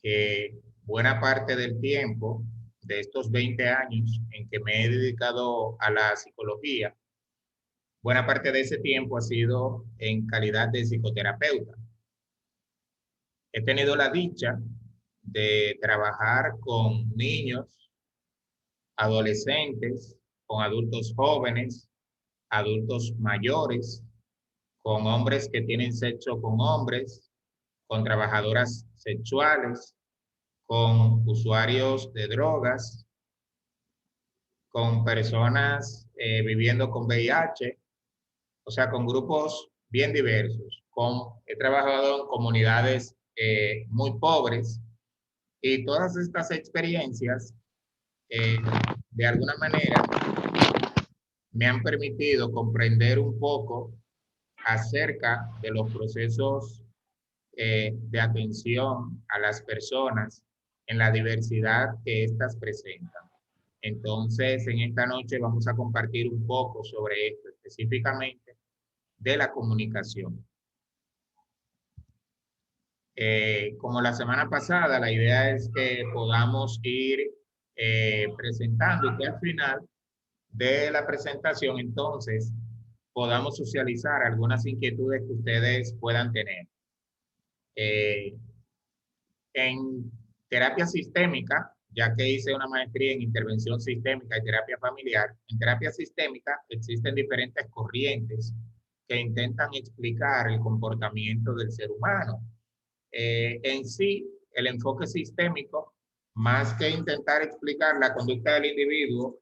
que buena parte del tiempo de estos 20 años en que me he dedicado a la psicología, buena parte de ese tiempo ha sido en calidad de psicoterapeuta. He tenido la dicha de trabajar con niños, adolescentes, con adultos jóvenes, adultos mayores, con hombres que tienen sexo con hombres, con trabajadoras sexuales, con usuarios de drogas, con personas viviendo con VIH, o sea, con grupos bien diversos. He trabajado en comunidades muy pobres y todas estas experiencias, de alguna manera, me han permitido comprender un poco acerca de los procesos de atención a las personas en la diversidad que éstas presentan. Entonces, en esta noche vamos a compartir un poco sobre esto, específicamente de la comunicación. Como la semana pasada, la idea es que podamos ir presentando y que al final de la presentación, entonces, podamos socializar algunas inquietudes que ustedes puedan tener. En terapia sistémica, ya que hice una maestría en intervención sistémica y terapia familiar, en terapia sistémica existen diferentes corrientes que intentan explicar el comportamiento del ser humano. En sí, el enfoque sistémico, más que intentar explicar la conducta del individuo,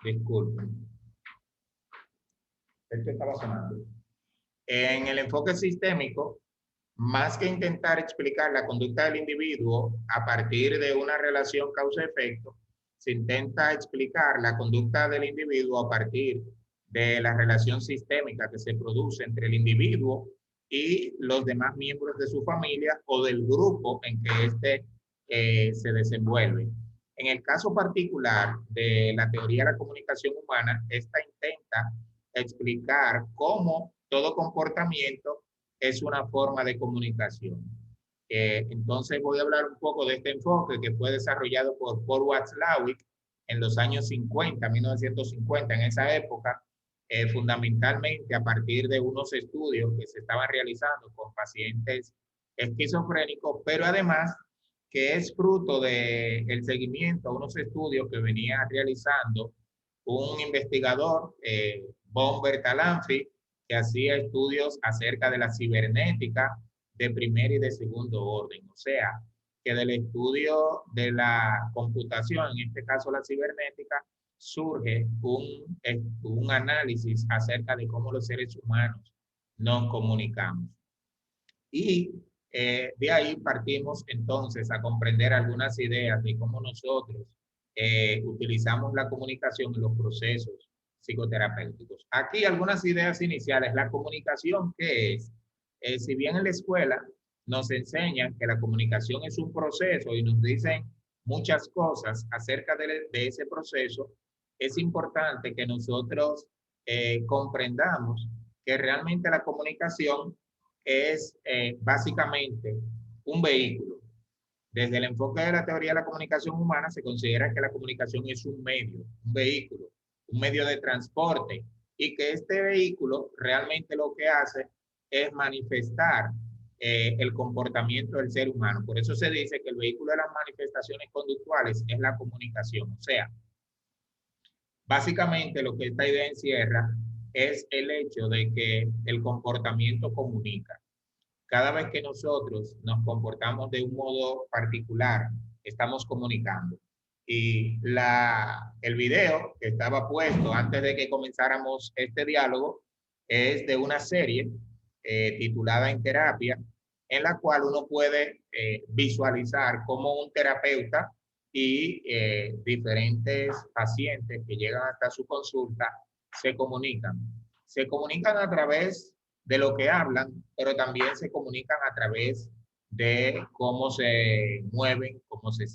disculpen, esto estaba sonando. En el enfoque sistémico, más que intentar explicar la conducta del individuo a partir de una relación causa-efecto, se intenta explicar la conducta del individuo a partir de la relación sistémica que se produce entre el individuo y los demás miembros de su familia o del grupo en que éste se desenvuelve. En el caso particular de la teoría de la comunicación humana, esta intenta explicar cómo todo comportamiento es una forma de comunicación. Entonces voy a hablar un poco de este enfoque que fue desarrollado por Paul Watzlawick en los años 50, 1950, en esa época, fundamentalmente a partir de unos estudios que se estaban realizando con pacientes esquizofrénicos, pero además que es fruto del seguimiento a unos estudios que venía realizando un investigador, Von Bertalanffy, que hacía estudios acerca de la cibernética de primer y de segundo orden. O sea, que del estudio de la computación, en este caso la cibernética, surge un análisis acerca de cómo los seres humanos nos comunicamos. Y de ahí partimos entonces a comprender algunas ideas de cómo nosotros utilizamos la comunicación en los procesos psicoterapéuticos. Aquí algunas ideas iniciales. La comunicación, ¿qué es? Si bien en la escuela nos enseñan que la comunicación es un proceso y nos dicen muchas cosas acerca de ese proceso, es importante que nosotros comprendamos que realmente la comunicación es básicamente un vehículo. Desde el enfoque de la teoría de la comunicación humana se considera que la comunicación es un medio, un vehículo, un medio de transporte y que este vehículo realmente lo que hace es manifestar el comportamiento del ser humano. Por eso se dice que el vehículo de las manifestaciones conductuales es la comunicación. O sea, básicamente lo que esta idea encierra es el hecho de que el comportamiento comunica. Cada vez que nosotros nos comportamos de un modo particular, estamos comunicando. Y el video que estaba puesto antes de que comenzáramos este diálogo es de una serie titulada En Terapia, en la cual uno puede visualizar cómo un terapeuta y diferentes pacientes que llegan hasta su consulta se comunican. Se comunican a través de lo que hablan, pero también se comunican a través de cómo se mueven, cómo se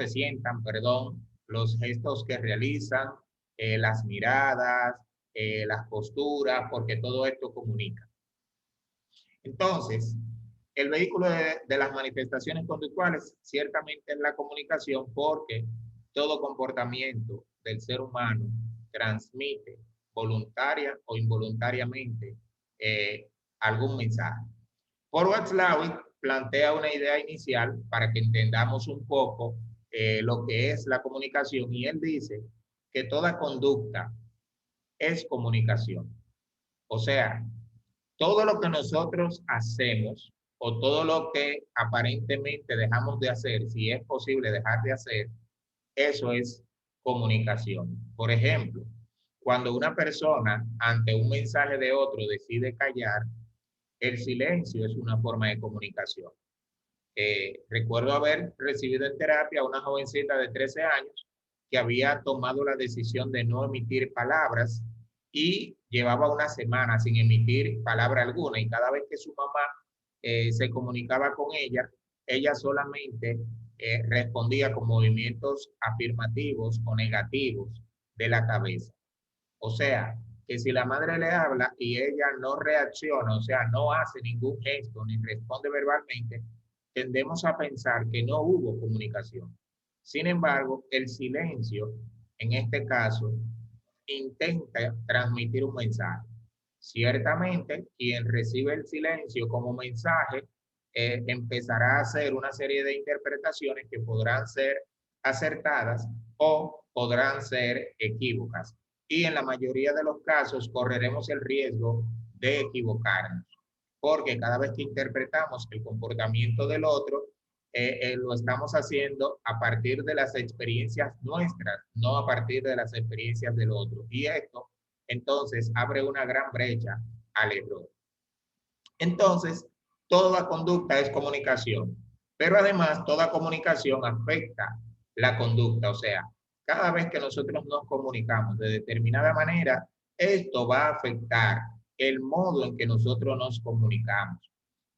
sientan, perdón, los gestos que realizan, las miradas, las posturas, porque todo esto comunica. Entonces, el vehículo de las manifestaciones conductuales ciertamente es la comunicación, porque todo comportamiento del ser humano transmite voluntaria o involuntariamente algún mensaje. Paul Watzlawick plantea una idea inicial para que entendamos un poco lo que es la comunicación, y él dice que toda conducta es comunicación. O sea, todo lo que nosotros hacemos o todo lo que aparentemente dejamos de hacer, si es posible dejar de hacer, eso es comunicación. Por ejemplo, cuando una persona ante un mensaje de otro decide callar, el silencio es una forma de comunicación. Recuerdo haber recibido en terapia a una jovencita de 13 años que había tomado la decisión de no emitir palabras y llevaba una semana sin emitir palabra alguna, y cada vez que su mamá se comunicaba con ella, ella solamente respondía con movimientos afirmativos o negativos de la cabeza. O sea, que si la madre le habla y ella no reacciona, o sea, no hace ningún gesto ni responde verbalmente, tendemos a pensar que no hubo comunicación. Sin embargo, el silencio, en este caso, intenta transmitir un mensaje. Ciertamente, quien recibe el silencio como mensaje empezará a hacer una serie de interpretaciones que podrán ser acertadas o podrán ser equívocas. Y en la mayoría de los casos correremos el riesgo de equivocarnos, porque cada vez que interpretamos el comportamiento del otro, lo estamos haciendo a partir de las experiencias nuestras, no a partir de las experiencias del otro. Y esto entonces abre una gran brecha al error. Entonces, toda conducta es comunicación, pero además toda comunicación afecta la conducta. O sea, cada vez que nosotros nos comunicamos de determinada manera, esto va a afectar el modo en que nosotros nos comunicamos.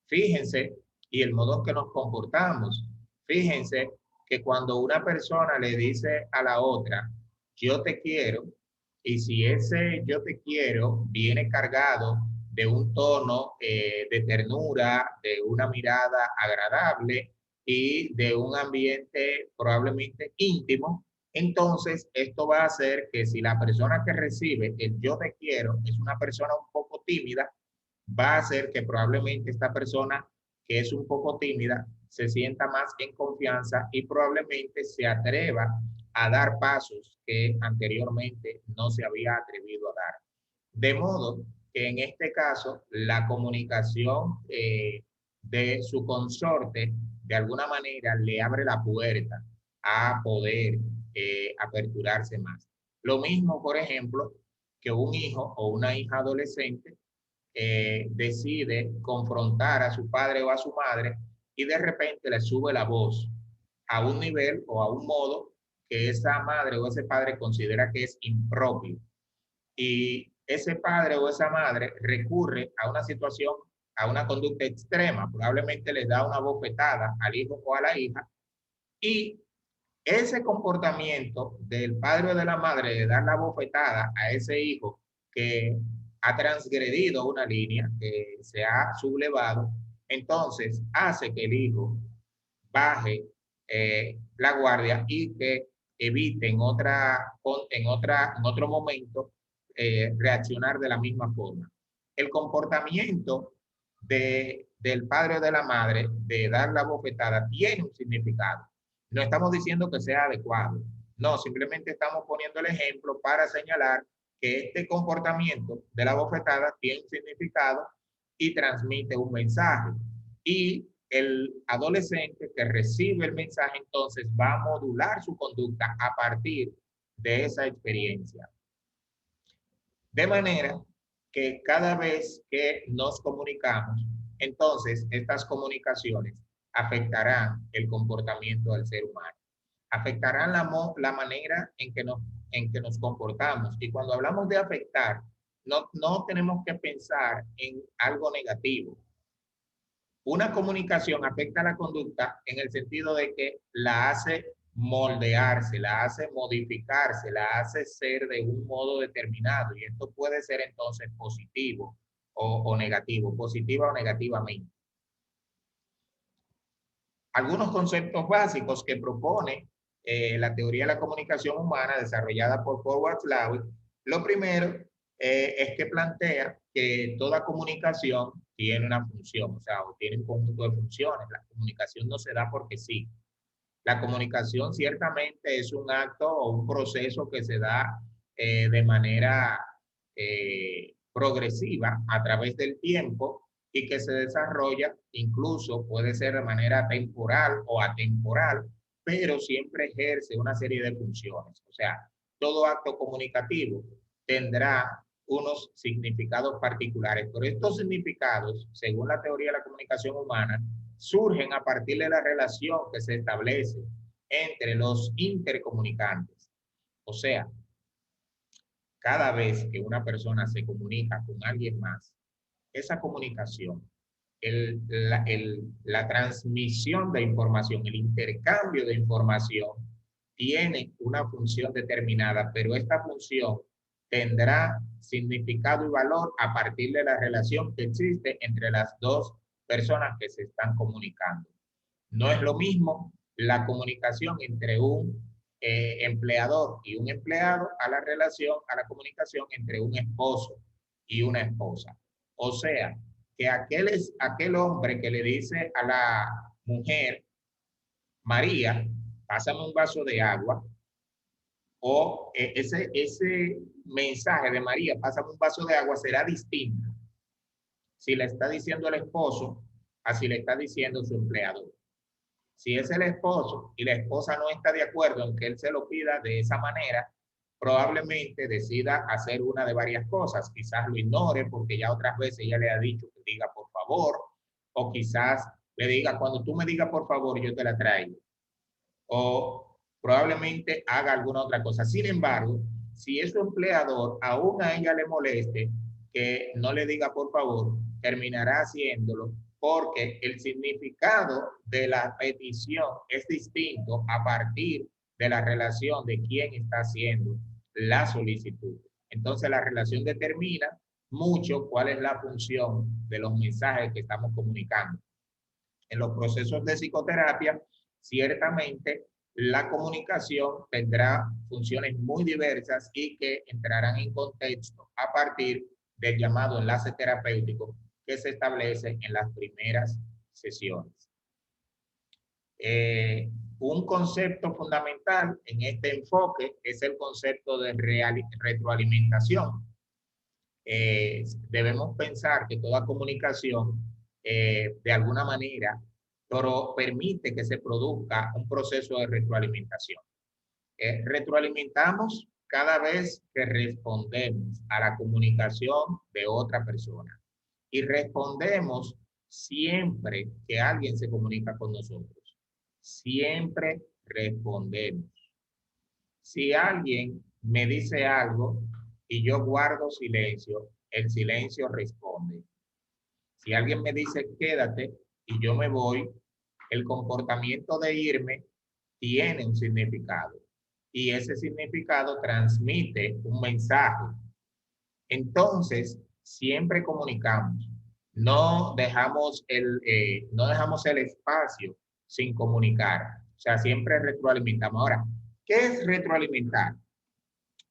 Fíjense, y el modo en que nos comportamos. Fíjense que cuando una persona le dice a la otra, yo te quiero, y si ese yo te quiero viene cargado de un tono de ternura, de una mirada agradable y de un ambiente probablemente íntimo, entonces esto va a hacer que si la persona que recibe el yo te quiero es una persona un poco tímida, va a hacer que probablemente esta persona que es un poco tímida se sienta más en confianza y probablemente se atreva a dar pasos que anteriormente no se había atrevido a dar. De modo que en este caso la comunicación de su consorte de alguna manera le abre la puerta a poder aperturarse más. Lo mismo, por ejemplo, que un hijo o una hija adolescente decide confrontar a su padre o a su madre y de repente le sube la voz a un nivel o a un modo que esa madre o ese padre considera que es impropio. Y ese padre o esa madre recurre a una situación, a una conducta extrema, probablemente le da una bofetada al hijo o a la hija, y ese comportamiento del padre o de la madre de dar la bofetada a ese hijo que ha transgredido una línea, que se ha sublevado, entonces hace que el hijo baje la guardia y que evite en otro momento reaccionar de la misma forma. El comportamiento del padre o de la madre de dar la bofetada tiene un significado. No estamos diciendo que sea adecuado. No, simplemente estamos poniendo el ejemplo para señalar que este comportamiento de la bofetada tiene un significado y transmite un mensaje. Y el adolescente que recibe el mensaje entonces va a modular su conducta a partir de esa experiencia. De manera que cada vez que nos comunicamos, entonces estas comunicaciones afectarán el comportamiento del ser humano, afectarán la manera en que nos comportamos. Y cuando hablamos de afectar, no tenemos que pensar en algo negativo. Una comunicación afecta la conducta en el sentido de que la hace moldearse, la hace modificarse, la hace ser de un modo determinado. Y esto puede ser entonces positivo o negativo, positiva o negativamente. Algunos conceptos básicos que propone la teoría de la comunicación humana desarrollada por Paul Watzlawick. Lo primero es que plantea que toda comunicación tiene una función, o sea, o tiene un conjunto de funciones. La comunicación no se da porque sí. La comunicación ciertamente es un acto o un proceso que se da de manera progresiva a través del tiempo y que se desarrolla, incluso puede ser de manera temporal o atemporal, pero siempre ejerce una serie de funciones. O sea, todo acto comunicativo tendrá unos significados particulares, pero estos significados, según la teoría de la comunicación humana, surgen a partir de la relación que se establece entre los intercomunicantes. O sea, cada vez que una persona se comunica con alguien más, esa comunicación, la transmisión de información, el intercambio de información, tiene una función determinada, pero esta función tendrá significado y valor a partir de la relación que existe entre las dos personas que se están comunicando. No es lo mismo la comunicación entre un empleador y un empleado a la relación, a la comunicación entre un esposo y una esposa. O sea, que aquel hombre que le dice a la mujer, María, pásame un vaso de agua, o ese mensaje de María, pásame un vaso de agua, será distinto si le está diciendo el esposo a si le está diciendo su empleador. Si es el esposo y la esposa no está de acuerdo en que él se lo pida de esa manera, probablemente decida hacer una de varias cosas. Quizás lo ignore porque ya otras veces ella le ha dicho que diga por favor, o quizás le diga cuando tú me digas por favor yo te la traigo, o probablemente haga alguna otra cosa. Sin embargo, si es su empleador, aún a ella le moleste que no le diga por favor, terminará haciéndolo porque el significado de la petición es distinto a partir de la relación de quién está haciendo la solicitud. Entonces la relación determina mucho cuál es la función de los mensajes que estamos comunicando. En los procesos de psicoterapia, ciertamente la comunicación tendrá funciones muy diversas y que entrarán en contexto a partir del llamado enlace terapéutico que se establece en las primeras sesiones. Un concepto fundamental en este enfoque es el concepto de retroalimentación. Debemos pensar que toda comunicación, de alguna manera, pero permite que se produzca un proceso de retroalimentación. Retroalimentamos cada vez que respondemos a la comunicación de otra persona y respondemos siempre que alguien se comunica con nosotros. Siempre respondemos. Si alguien me dice algo y yo guardo silencio, el silencio responde. Si alguien me dice quédate y yo me voy, el comportamiento de irme tiene un significado y ese significado transmite un mensaje. Entonces, siempre comunicamos. No dejamos el espacio sin comunicar. O sea, siempre retroalimentamos. Ahora, ¿qué es retroalimentar?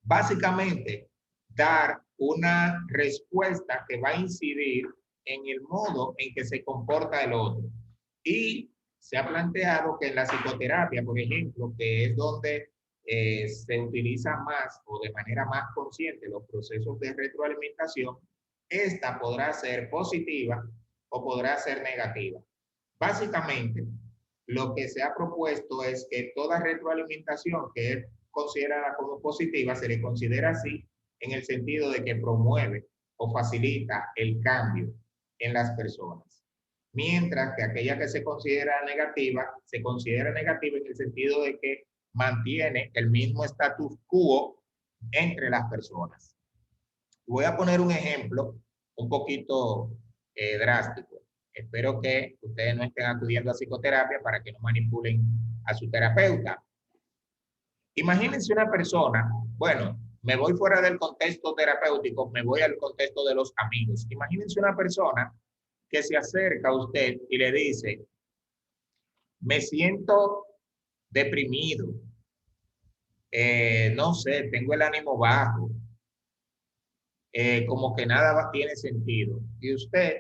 Básicamente, dar una respuesta que va a incidir en el modo en que se comporta el otro. Y se ha planteado que en la psicoterapia, por ejemplo, que es donde se utiliza más o de manera más consciente los procesos de retroalimentación, esta podrá ser positiva o podrá ser negativa. Básicamente, lo que se ha propuesto es que toda retroalimentación que es considerada como positiva se le considera así en el sentido de que promueve o facilita el cambio en las personas. Mientras que aquella que se considera negativa en el sentido de que mantiene el mismo status quo entre las personas. Voy a poner un ejemplo un poquito drástico. Espero que ustedes no estén acudiendo a psicoterapia para que no manipulen a su terapeuta. Imagínense una persona, bueno, me voy fuera del contexto terapéutico, me voy al contexto de los amigos. Imagínense una persona que se acerca a usted y le dice, me siento deprimido, no sé, tengo el ánimo bajo, como que nada tiene sentido. Y usted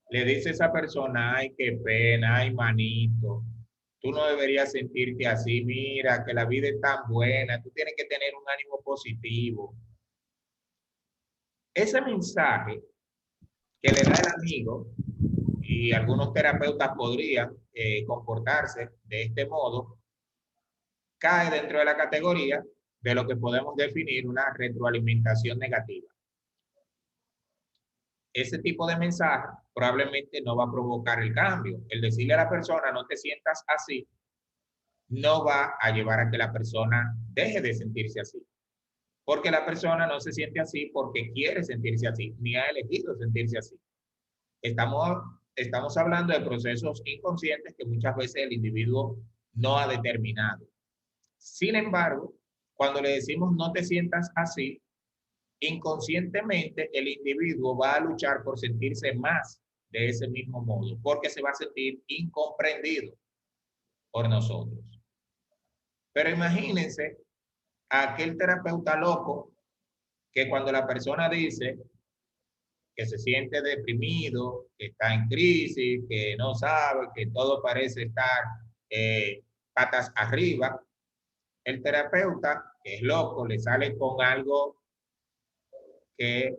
le dice a esa persona, ay, qué pena, ay, manito, tú no deberías sentirte así, mira, que la vida es tan buena, tú tienes que tener un ánimo positivo. Ese mensaje que le da el amigo, y algunos terapeutas podrían comportarse de este modo, cae dentro de la categoría de lo que podemos definir una retroalimentación negativa. Ese tipo de mensaje probablemente no va a provocar el cambio. El decirle a la persona no te sientas así no va a llevar a que la persona deje de sentirse así. Porque la persona no se siente así porque quiere sentirse así, ni ha elegido sentirse así. Estamos, estamos hablando de procesos inconscientes que muchas veces el individuo no ha determinado. Sin embargo, cuando le decimos no te sientas así, inconscientemente el individuo va a luchar por sentirse más de ese mismo modo, porque se va a sentir incomprendido por nosotros. Pero imagínense a aquel terapeuta loco que cuando la persona dice que se siente deprimido, que está en crisis, que no sabe, que todo parece estar patas arriba, el terapeuta, que es loco, le sale con algo que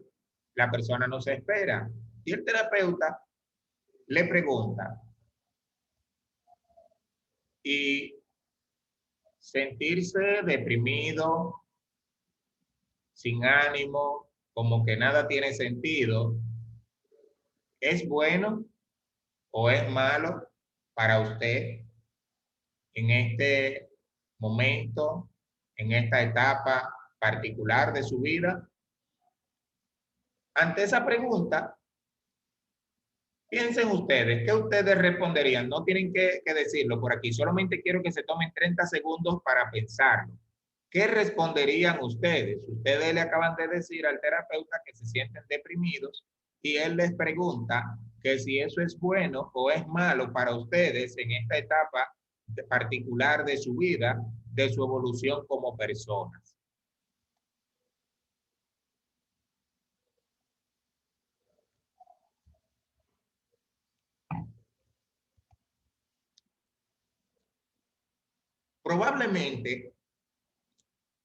la persona no se espera. Y el terapeuta le pregunta, ¿y sentirse deprimido, sin ánimo, como que nada tiene sentido, es bueno o es malo para usted en este momento, en esta etapa particular de su vida? Ante esa pregunta, piensen ustedes, ¿qué ustedes responderían? No tienen que decirlo por aquí, solamente quiero que se tomen 30 segundos para pensarlo. ¿Qué responderían ustedes? Ustedes le acaban de decir al terapeuta que se sienten deprimidos y él les pregunta que si eso es bueno o es malo para ustedes en esta etapa particular de su vida, de su evolución como personas. Probablemente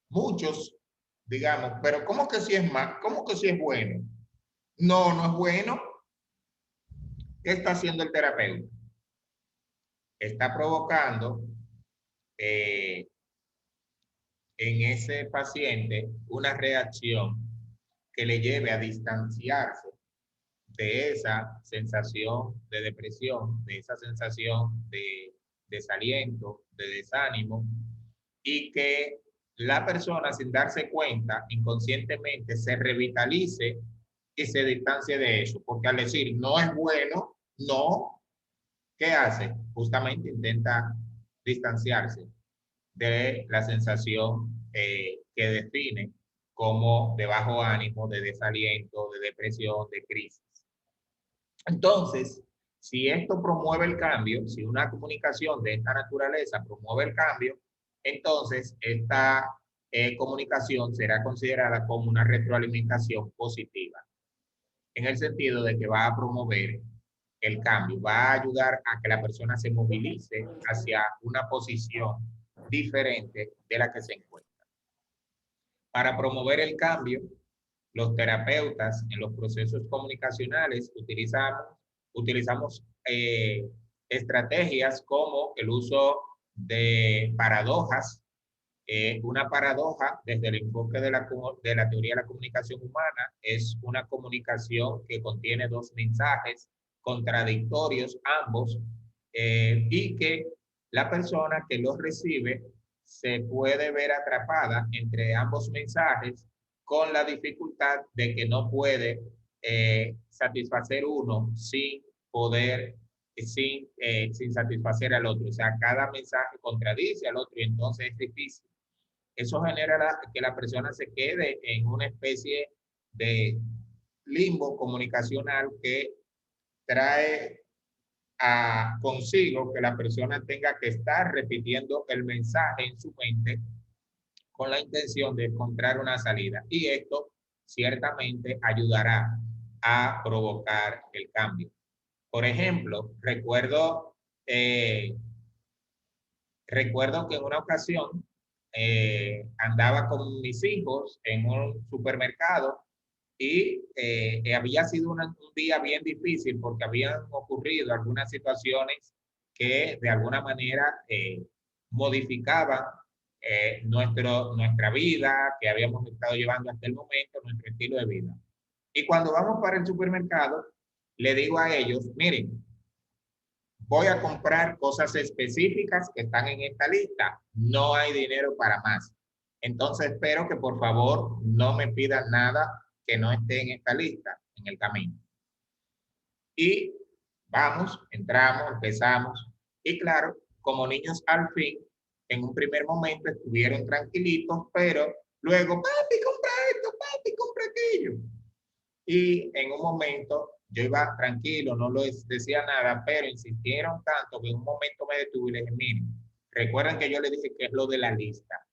muchos digamos, pero ¿cómo que si es mal? ¿Cómo que si es bueno? No, no es bueno. ¿Qué está haciendo el terapeuta? Está provocando eh, en ese paciente una reacción que le lleve a distanciarse de esa sensación de depresión, de esa sensación de desaliento, de desánimo, y que la persona sin darse cuenta inconscientemente se revitalice y se distancie de eso, porque al decir no es bueno, no, ¿qué hace? Justamente intenta distanciarse de la sensación que define como de bajo ánimo, de desaliento, de depresión, de crisis. Entonces, si esto promueve el cambio, si una comunicación de esta naturaleza promueve el cambio, entonces esta comunicación será considerada como una retroalimentación positiva, en el sentido de que va a promover el cambio, va a ayudar a que la persona se movilice hacia una posición diferente de la que se encuentra. Para promover el cambio, los terapeutas en los procesos comunicacionales utilizamos estrategias como el uso de paradojas. Una paradoja, desde el enfoque de la teoría de la comunicación humana, es una comunicación que contiene dos mensajes contradictorios ambos, y que la persona que los recibe se puede ver atrapada entre ambos mensajes con la dificultad de que no puede satisfacer uno sin poder, sin satisfacer al otro. O sea, cada mensaje contradice al otro y entonces es difícil eso genera que la persona se quede en una especie de limbo comunicacional que trae consigo que la persona tenga que estar repitiendo el mensaje en su mente con la intención de encontrar una salida. Y esto ciertamente ayudará a provocar el cambio. Por ejemplo, recuerdo que en una ocasión andaba con mis hijos en un supermercado y había sido un día bien difícil porque habían ocurrido algunas situaciones que de alguna manera modificaban nuestra vida que habíamos estado llevando hasta el momento, nuestro estilo de vida. Y cuando vamos para el supermercado, le digo a ellos, miren, voy a comprar cosas específicas que están en esta lista. No hay dinero para más. Entonces espero que por favor no me pidan nada que no esté en esta lista en el camino. Y vamos, entramos, empezamos. Y claro, como niños al fin, en un primer momento estuvieron tranquilitos, pero luego, papi, compra esto, papi, compra aquello. Y en un momento yo iba tranquilo, no les decía nada, pero insistieron tanto que en un momento me detuve y les dije, miren, recuerden que yo les dije que es lo de la lista.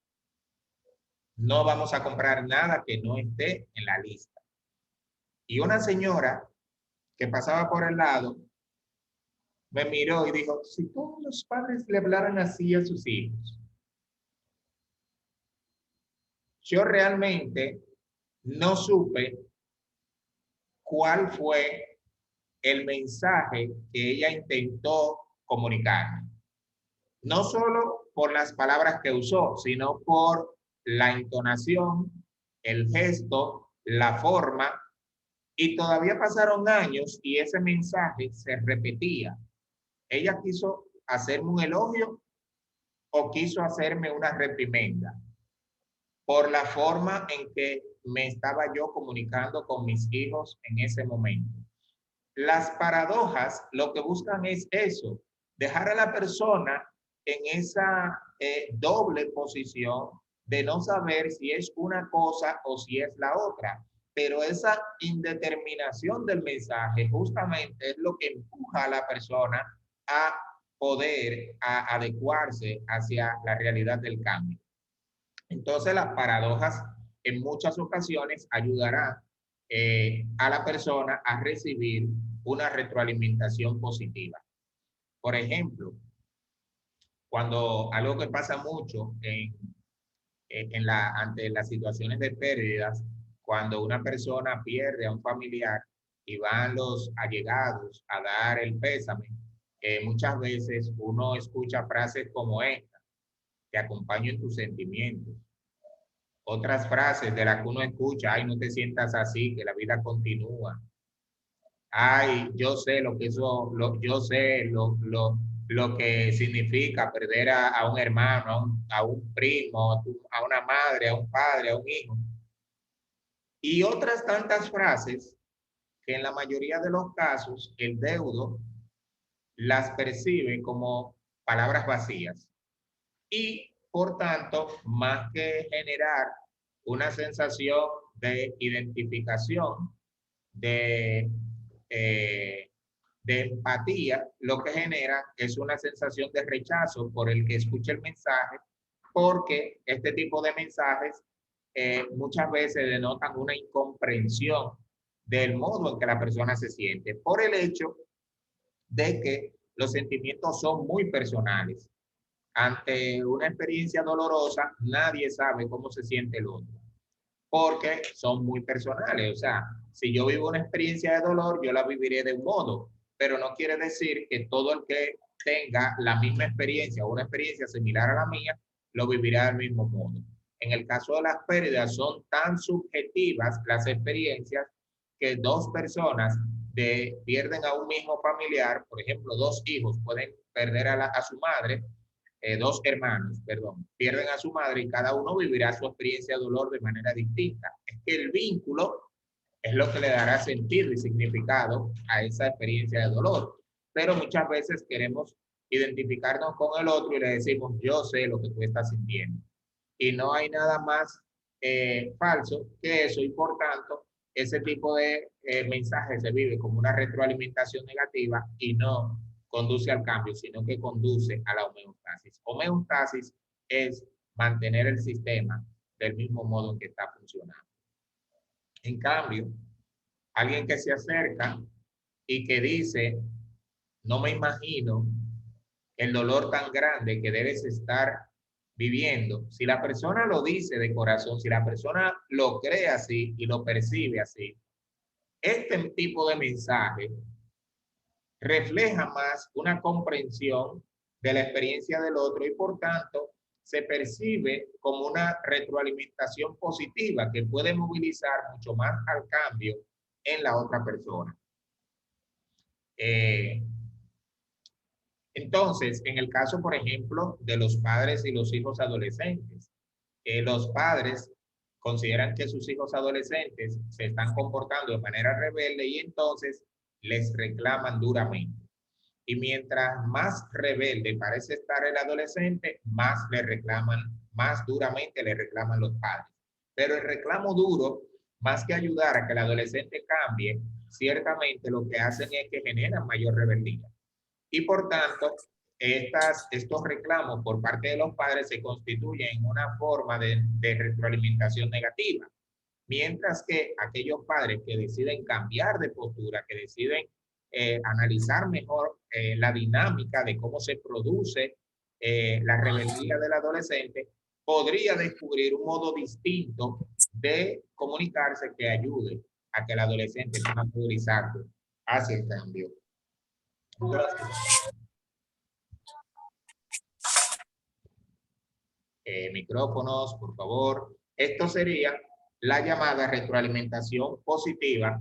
No vamos a comprar nada que no esté en la lista. Y una señora que pasaba por el lado me miró y dijo, si todos los padres le hablaran así a sus hijos. Yo realmente no supe cuál fue el mensaje que ella intentó comunicarme. No solo por las palabras que usó, sino por la entonación, el gesto, la forma, y todavía pasaron años y ese mensaje se repetía. Ella quiso hacerme un elogio o quiso hacerme una reprimenda por la forma en que me estaba yo comunicando con mis hijos en ese momento. Las paradojas lo que buscan es eso, dejar a la persona en esa doble posición de no saber si es una cosa o si es la otra. Pero esa indeterminación del mensaje justamente es lo que empuja a la persona a poder adecuarse hacia la realidad del cambio. Entonces, las paradojas en muchas ocasiones ayudarán a la persona a recibir una retroalimentación positiva. Por ejemplo, cuando algo que pasa mucho ante las situaciones de pérdidas, cuando una persona pierde a un familiar y van los allegados a dar el pésame, muchas veces uno escucha frases como esta, te acompaño en tus sentimientos. Otras frases de las que uno escucha, ay, no te sientas así, que la vida continúa. Ay, yo sé lo que eso, yo sé lo que significa perder a un hermano, a un primo, a una madre, a un padre, a un hijo. Y otras tantas frases que en la mayoría de los casos el deudo las percibe como palabras vacías. Y por tanto, más que generar una sensación de identificación, de, eh, de empatía, lo que genera es una sensación de rechazo por el que escucha el mensaje, porque este tipo de mensajes muchas veces denotan una incomprensión del modo en que la persona se siente, por el hecho de que los sentimientos son muy personales. Ante una experiencia dolorosa, nadie sabe cómo se siente el otro, porque son muy personales. O sea, si yo vivo una experiencia de dolor, yo la viviré de un modo, pero no quiere decir que todo el que tenga la misma experiencia o una experiencia similar a la mía, lo vivirá del mismo modo. En el caso de las pérdidas, son tan subjetivas las experiencias que dos personas pierden a un mismo familiar, por ejemplo, dos hijos pueden perder a su madre, dos hermanos, perdón, pierden a su madre y cada uno vivirá su experiencia de dolor de manera distinta. Es que el vínculo es lo que le dará sentido y significado a esa experiencia de dolor. Pero muchas veces queremos identificarnos con el otro y le decimos, yo sé lo que tú estás sintiendo. y no hay nada más falso que eso, y por tanto, ese tipo de mensaje se vive como una retroalimentación negativa y no conduce al cambio, sino que conduce a la homeostasis. Homeostasis es mantener el sistema del mismo modo en que está funcionando. En cambio, alguien que se acerca y que dice, no me imagino el dolor tan grande que debes estar viviendo. Si la persona lo dice de corazón, si la persona lo cree así y lo percibe así, este tipo de mensaje refleja más una comprensión de la experiencia del otro y por tanto se percibe como una retroalimentación positiva que puede movilizar mucho más al cambio en la otra persona. Entonces, en el caso, por ejemplo, de los padres y los hijos adolescentes, los padres consideran que sus hijos adolescentes se están comportando de manera rebelde y entonces les reclaman duramente. Y mientras más rebelde parece estar el adolescente, más le reclaman, más duramente le reclaman los padres. Pero el reclamo duro, más que ayudar a que el adolescente cambie, ciertamente lo que hacen es que generan mayor rebeldía. Y por tanto, estos reclamos por parte de los padres se constituyen en una forma de retroalimentación negativa. Mientras que aquellos padres que deciden cambiar de postura, que deciden analizar mejor la dinámica de cómo se produce la rebeldía del adolescente, podría descubrir un modo distinto de comunicarse que ayude a que el adolescente pueda movilizarse hacia el cambio. Entonces, micrófonos, por favor. Esto sería la llamada retroalimentación positiva,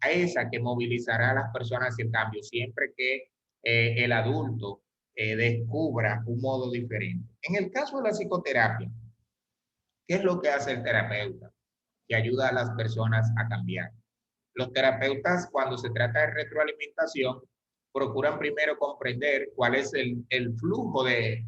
a esa que movilizará a las personas hacia el cambio, siempre que el adulto descubra un modo diferente. En el caso de la psicoterapia, ¿qué es lo que hace el terapeuta? Que ayuda a las personas a cambiar. Los terapeutas, cuando se trata de retroalimentación, procuran primero comprender cuál es el flujo de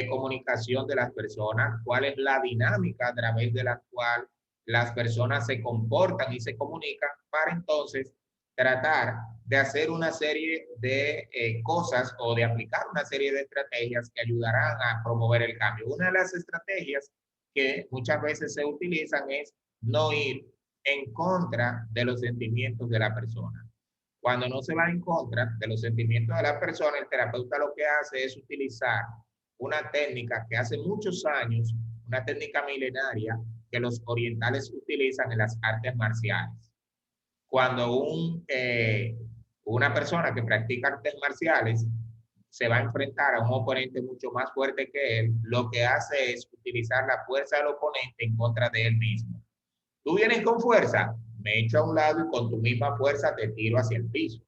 comunicación de las personas, cuál es la dinámica a través de la cual las personas se comportan y se comunican, para entonces tratar de hacer una serie de cosas o de aplicar una serie de estrategias que ayudarán a promover el cambio. Una de las estrategias que muchas veces se utilizan es no ir en contra de los sentimientos de la persona. Cuando no se va en contra de los sentimientos de la persona, el terapeuta lo que hace es utilizar una técnica que hace muchos años, una técnica milenaria que los orientales utilizan en las artes marciales. Cuando una persona que practica artes marciales se va a enfrentar a un oponente mucho más fuerte que él, lo que hace es utilizar la fuerza del oponente en contra de él mismo. Tú vienes con fuerza, me echo a un lado y con tu misma fuerza te tiro hacia el piso.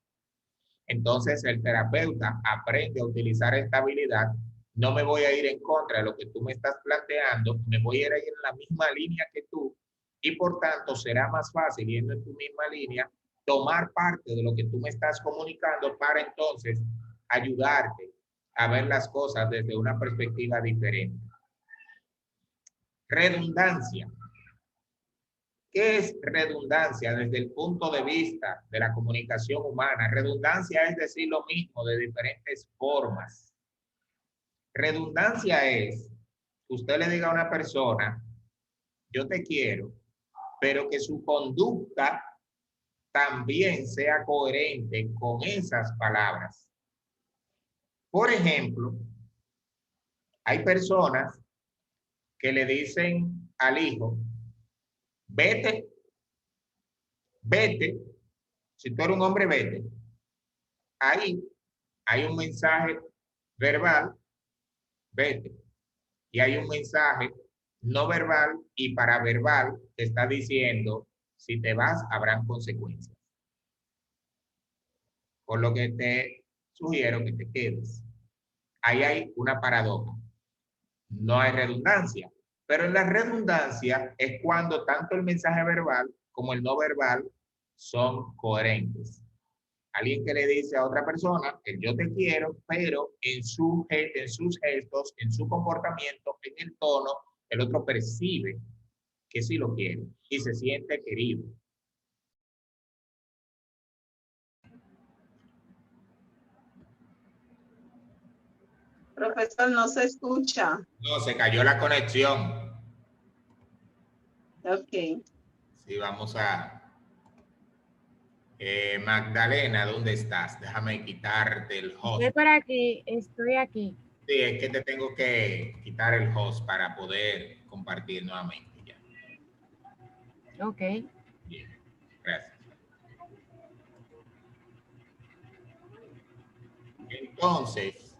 Entonces el terapeuta aprende a utilizar esta habilidad. No me voy a ir en contra de lo que tú me estás planteando, me voy a ir en la misma línea que tú y por tanto será más fácil, yendo en tu misma línea, tomar parte de lo que tú me estás comunicando para entonces ayudarte a ver las cosas desde una perspectiva diferente. Redundancia. ¿Qué es redundancia desde el punto de vista de la comunicación humana? Redundancia es decir lo mismo de diferentes formas. Redundancia es que usted le diga a una persona, yo te quiero, pero que su conducta también sea coherente con esas palabras. Por ejemplo, hay personas que le dicen al hijo, vete, vete, si tú eres un hombre, vete. Ahí hay un mensaje verbal, vete, y hay un mensaje no verbal y paraverbal que está diciendo, si te vas, habrán consecuencias. Por lo que te sugiero que te quedes. Ahí hay una paradoja. No hay redundancia, pero en la redundancia es cuando tanto el mensaje verbal como el no verbal son coherentes. Alguien que le dice a otra persona que yo te quiero, pero en sus gestos, en su comportamiento, en el tono, el otro percibe que sí lo quiere y se siente querido. Profesor, no se escucha. No, se cayó la conexión. Ok. Sí, vamos a... Magdalena, ¿dónde estás? Déjame quitarte el host. Estoy por aquí, estoy aquí. Sí, es que te tengo que quitar el host para poder compartir nuevamente. Ya. Ok. Bien, gracias. Entonces,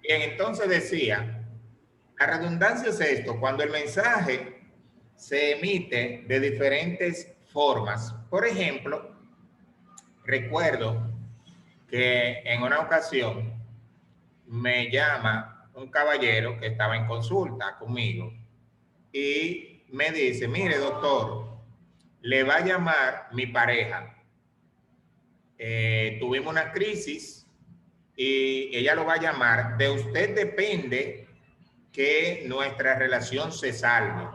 bien, entonces decía, la redundancia es esto, cuando el mensaje se emite de diferentes formas. Por ejemplo, recuerdo que en una ocasión me llama un caballero que estaba en consulta conmigo y me dice, mire doctor, le va a llamar mi pareja. Tuvimos una crisis y ella lo va a llamar. De usted depende que nuestra relación se salve.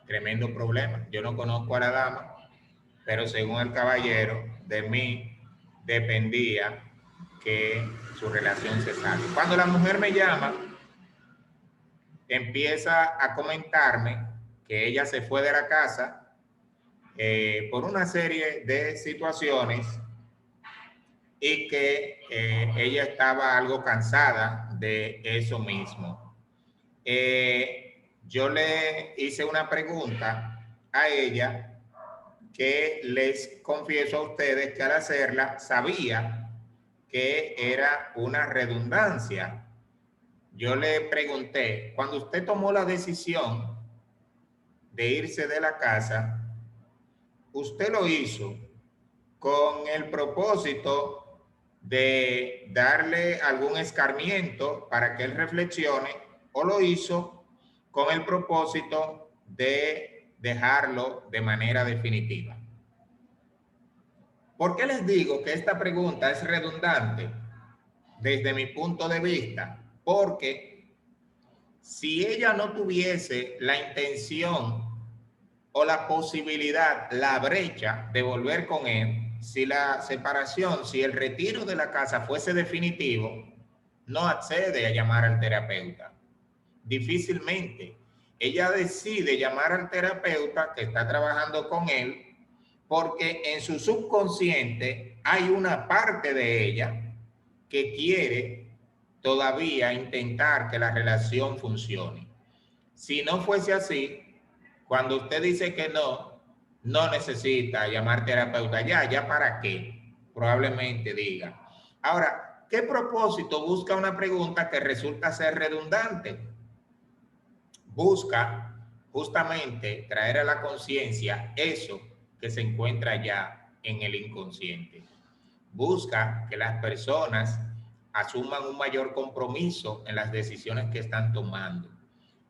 Tremendo problema. Yo no conozco a la dama, pero según el caballero, de mí dependía que su relación se salve. Cuando la mujer me llama, empieza a comentarme que ella se fue de la casa por una serie de situaciones y que ella estaba algo cansada de eso mismo. Yo le hice una pregunta a ella que les confieso a ustedes que al hacerla sabía que era una redundancia. Yo le pregunté, cuando usted tomó la decisión de irse de la casa, usted lo hizo con el propósito de darle algún escarmiento para que él reflexione, o lo hizo con el propósito de dejarlo de manera definitiva. ¿Por qué les digo que esta pregunta es redundante desde mi punto de vista? Porque si ella no tuviese la intención o la posibilidad, la brecha de volver con él, si la separación, si el retiro de la casa fuese definitivo, no accede a llamar al terapeuta. Difícilmente. Ella decide llamar al terapeuta que está trabajando con él porque en su subconsciente hay una parte de ella que quiere todavía intentar que la relación funcione. Si no fuese así, cuando usted dice que no, no necesita llamar terapeuta. Ya para qué, probablemente diga. Ahora, ¿qué propósito busca una pregunta que resulta ser redundante? Busca justamente traer a la conciencia eso que se encuentra ya en el inconsciente. Busca que las personas asuman un mayor compromiso en las decisiones que están tomando,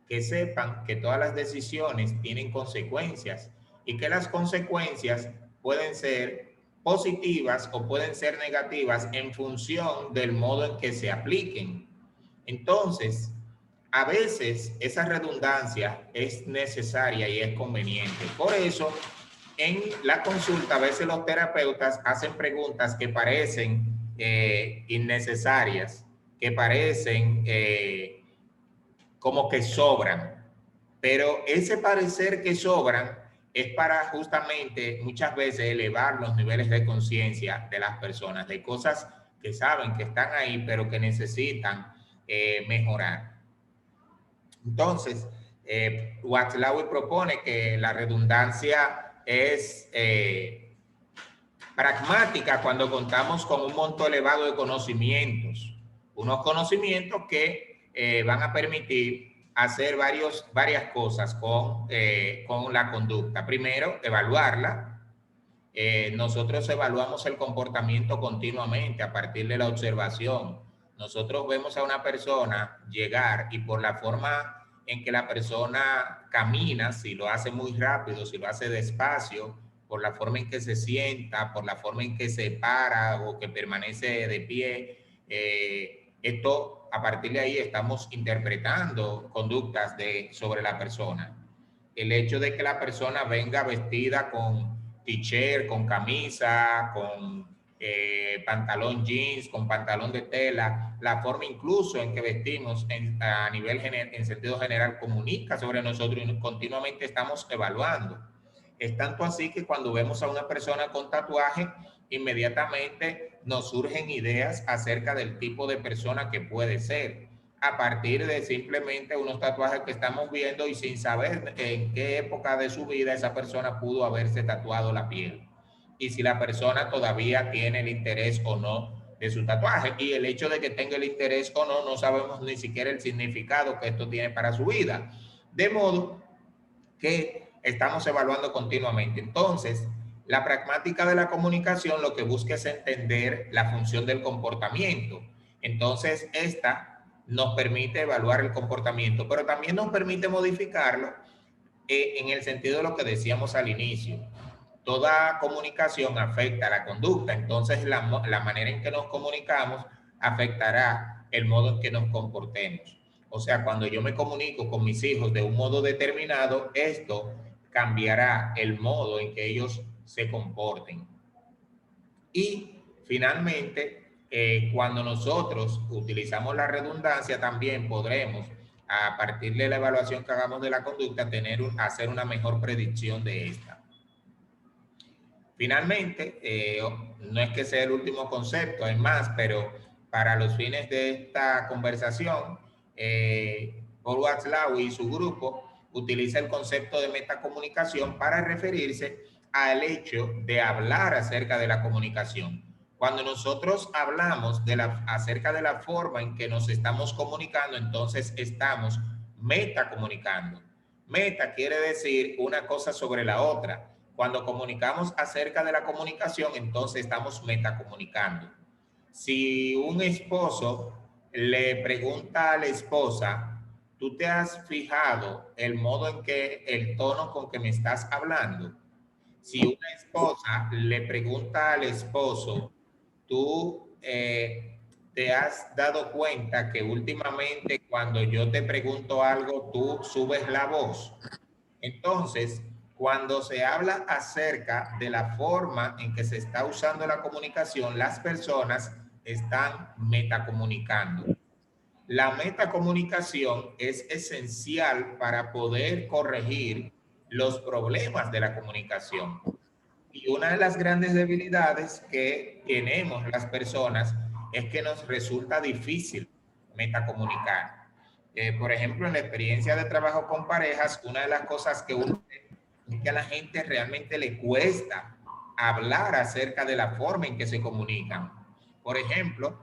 que sepan que todas las decisiones tienen consecuencias y que las consecuencias pueden ser positivas o pueden ser negativas en función del modo en que se apliquen. Entonces, a veces esa redundancia es necesaria y es conveniente. Por eso, en la consulta, a veces los terapeutas hacen preguntas que parecen innecesarias, que parecen como que sobran, pero ese parecer que sobran es para justamente muchas veces elevar los niveles de conciencia de las personas, de cosas que saben que están ahí, pero que necesitan mejorar. Entonces, Watzlawick propone que la redundancia es pragmática cuando contamos con un monto elevado de conocimientos, unos conocimientos que van a permitir hacer varias cosas con la conducta. Primero, evaluarla. Nosotros evaluamos el comportamiento continuamente a partir de la observación. Nosotros vemos a una persona llegar y por la forma en que la persona camina, si lo hace muy rápido, si lo hace despacio, por la forma en que se sienta, por la forma en que se para o que permanece de pie. Esto, a partir de ahí, estamos interpretando conductas sobre la persona. El hecho de que la persona venga vestida con t-shirt, con camisa, con pantalón jeans, con pantalón de tela, la forma incluso en que vestimos a nivel en sentido general comunica sobre nosotros y continuamente estamos evaluando. Es tanto así que cuando vemos a una persona con tatuaje, inmediatamente nos surgen ideas acerca del tipo de persona que puede ser, a partir de simplemente unos tatuajes que estamos viendo y sin saber en qué época de su vida esa persona pudo haberse tatuado la piel. Y si la persona todavía tiene el interés o no de su tatuaje. Y el hecho de que tenga el interés o no, no sabemos ni siquiera el significado que esto tiene para su vida. De modo que estamos evaluando continuamente. Entonces, la pragmática de la comunicación lo que busca es entender la función del comportamiento. Entonces, esta nos permite evaluar el comportamiento, pero también nos permite modificarlo en el sentido de lo que decíamos al inicio. Toda comunicación afecta a la conducta, entonces la manera en que nos comunicamos afectará el modo en que nos comportemos. O sea, cuando yo me comunico con mis hijos de un modo determinado, esto cambiará el modo en que ellos se comporten. Y finalmente, cuando nosotros utilizamos la redundancia, también podremos, a partir de la evaluación que hagamos de la conducta, hacer una mejor predicción de esta. Finalmente, no es que sea el último concepto, hay más, pero para los fines de esta conversación, Paul Watzlawick y su grupo utiliza el concepto de metacomunicación para referirse al hecho de hablar acerca de la comunicación. Cuando nosotros hablamos acerca de la forma en que nos estamos comunicando, entonces estamos metacomunicando. Meta quiere decir una cosa sobre la otra. Cuando comunicamos acerca de la comunicación, entonces estamos metacomunicando. Si un esposo le pregunta a la esposa, ¿tú te has fijado el modo en que, el tono con que me estás hablando? Si una esposa le pregunta al esposo, ¿tú te has dado cuenta que últimamente cuando yo te pregunto algo, tú subes la voz? Entonces, cuando se habla acerca de la forma en que se está usando la comunicación, las personas están metacomunicando. La metacomunicación es esencial para poder corregir los problemas de la comunicación. Y una de las grandes debilidades que tenemos las personas es que nos resulta difícil metacomunicar. Por ejemplo, en la experiencia de trabajo con parejas, una de las cosas que uno ve es que a la gente realmente le cuesta hablar acerca de la forma en que se comunican. Por ejemplo,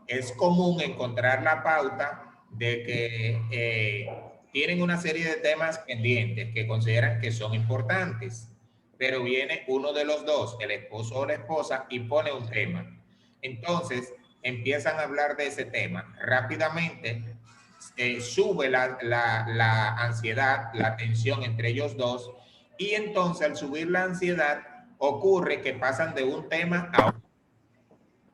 es común encontrar la pauta de que tienen una serie de temas pendientes que consideran que son importantes, pero viene uno de los dos, el esposo o la esposa, y pone un tema. Entonces, empiezan a hablar de ese tema. Rápidamente sube la ansiedad, la tensión entre ellos dos, y entonces al subir la ansiedad ocurre que pasan de un tema a otro,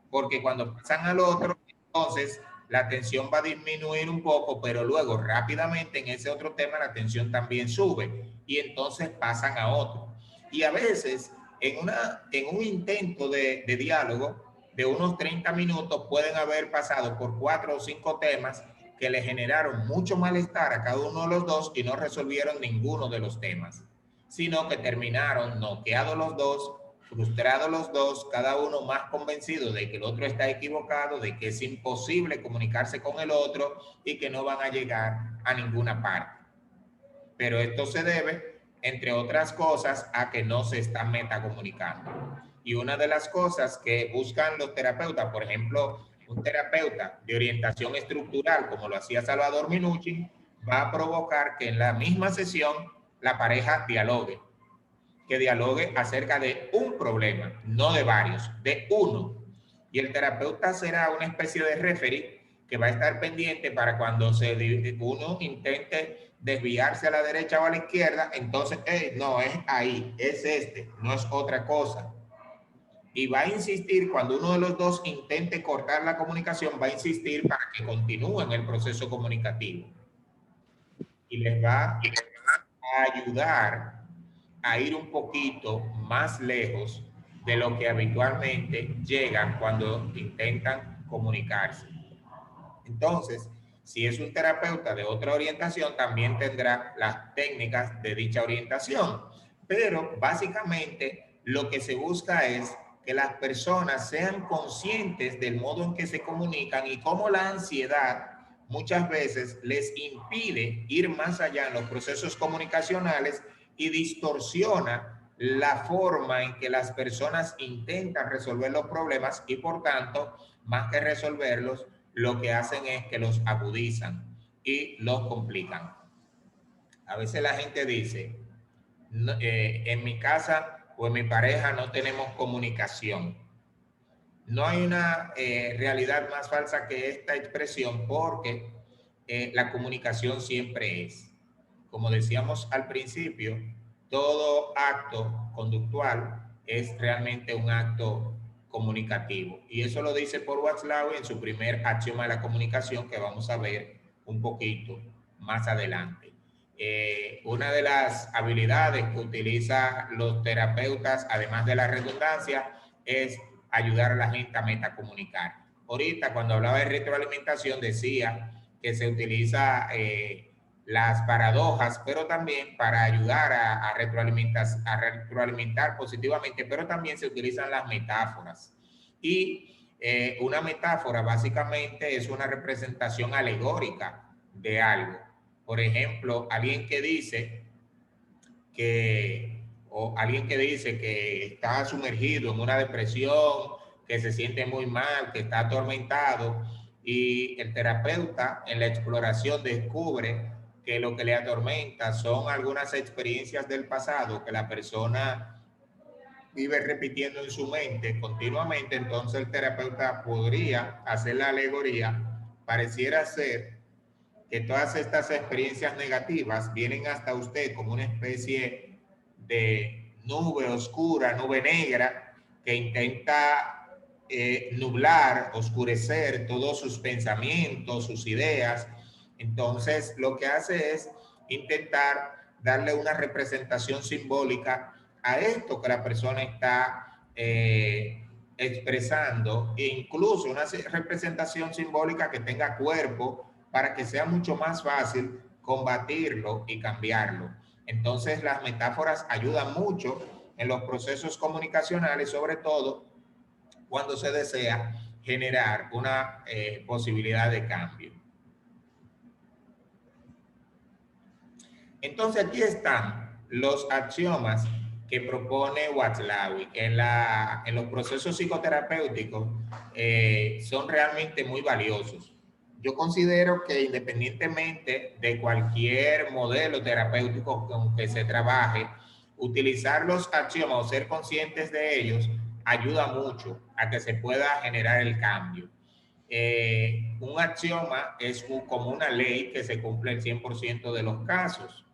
porque cuando pasan al otro, entonces la tensión va a disminuir un poco, pero luego rápidamente en ese otro tema la tensión también sube y entonces pasan a otro. Y a veces en un intento de diálogo de unos 30 minutos pueden haber pasado por 4 o 5 temas que le generaron mucho malestar a cada uno de los dos y no resolvieron ninguno de los temas, sino que terminaron noqueados los dos, frustrados los dos, cada uno más convencido de que el otro está equivocado, de que es imposible comunicarse con el otro y que no van a llegar a ninguna parte. Pero esto se debe, entre otras cosas, a que no se está metacomunicando. Y una de las cosas que buscan los terapeutas, por ejemplo, un terapeuta de orientación estructural, como lo hacía Salvador Minuchin, va a provocar que en la misma sesión la pareja dialogue, que dialogue acerca de un problema, no de varios, de uno. Y el terapeuta será una especie de referee que va a estar pendiente para cuando uno intente desviarse a la derecha o a la izquierda, entonces, no, es ahí, es este, no es otra cosa. Y va a insistir, cuando uno de los dos intente cortar la comunicación, va a insistir para que continúen el proceso comunicativo. Y les va a ayudar a ir un poquito más lejos de lo que habitualmente llegan cuando intentan comunicarse. Entonces, si es un terapeuta de otra orientación, también tendrá las técnicas de dicha orientación. Pero básicamente lo que se busca es que las personas sean conscientes del modo en que se comunican y cómo la ansiedad muchas veces les impide ir más allá en los procesos comunicacionales y distorsiona la forma en que las personas intentan resolver los problemas y por tanto, más que resolverlos, lo que hacen es que los agudizan y los complican. A veces la gente dice, no, en mi casa o en mi pareja no tenemos comunicación. No hay una realidad más falsa que esta expresión porque la comunicación siempre es. Como decíamos al principio, todo acto conductual es realmente un acto comunicativo. Y eso lo dice Paul Watzlawick en su primer axioma de la comunicación que vamos a ver un poquito más adelante. Una de las habilidades que utilizan los terapeutas, además de la redundancia, es ayudar a la gente a metacomunicar. Ahorita, cuando hablaba de retroalimentación, decía que se utiliza las paradojas, pero también para ayudar a retroalimentar positivamente, pero también se utilizan las metáforas. Y una metáfora básicamente es una representación alegórica de algo. Por ejemplo, alguien que dice que está sumergido en una depresión, que se siente muy mal, que está atormentado, y el terapeuta en la exploración descubre que lo que le atormenta son algunas experiencias del pasado que la persona vive repitiendo en su mente continuamente. Entonces el terapeuta podría hacer la alegoría, pareciera ser que todas estas experiencias negativas vienen hasta usted como una especie de nube oscura, nube negra, que intenta nublar, oscurecer todos sus pensamientos, sus ideas. Entonces, lo que hace es intentar darle una representación simbólica a esto que la persona está expresando, e incluso una representación simbólica que tenga cuerpo, para que sea mucho más fácil combatirlo y cambiarlo. Entonces, las metáforas ayudan mucho en los procesos comunicacionales, sobre todo cuando se desea generar una posibilidad de cambio. Entonces, aquí están los axiomas que propone Watzlawick en los procesos psicoterapéuticos. Son realmente muy valiosos. Yo considero que independientemente de cualquier modelo terapéutico con que se trabaje, utilizar los axiomas o ser conscientes de ellos ayuda mucho a que se pueda generar el cambio. Un axioma es como una ley que se cumple el 100% de los casos.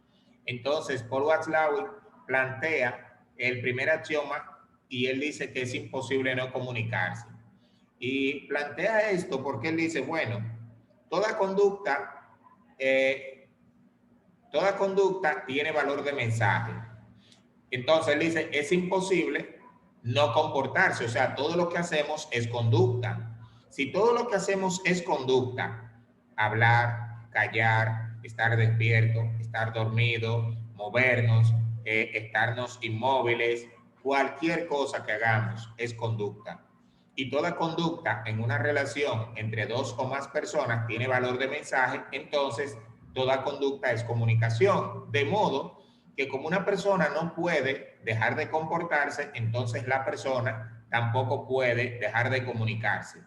Entonces, Paul Watzlawick plantea el primer axioma y él dice que es imposible no comunicarse. Y plantea esto porque él dice, bueno, toda conducta tiene valor de mensaje. Entonces él dice, es imposible no comportarse, o sea, todo lo que hacemos es conducta. Si todo lo que hacemos es conducta, hablar, callar, estar despierto, estar dormido, movernos, estarnos inmóviles, cualquier cosa que hagamos es conducta. Y toda conducta en una relación entre dos o más personas tiene valor de mensaje, entonces toda conducta es comunicación. De modo que como una persona no puede dejar de comportarse, entonces la persona tampoco puede dejar de comunicarse.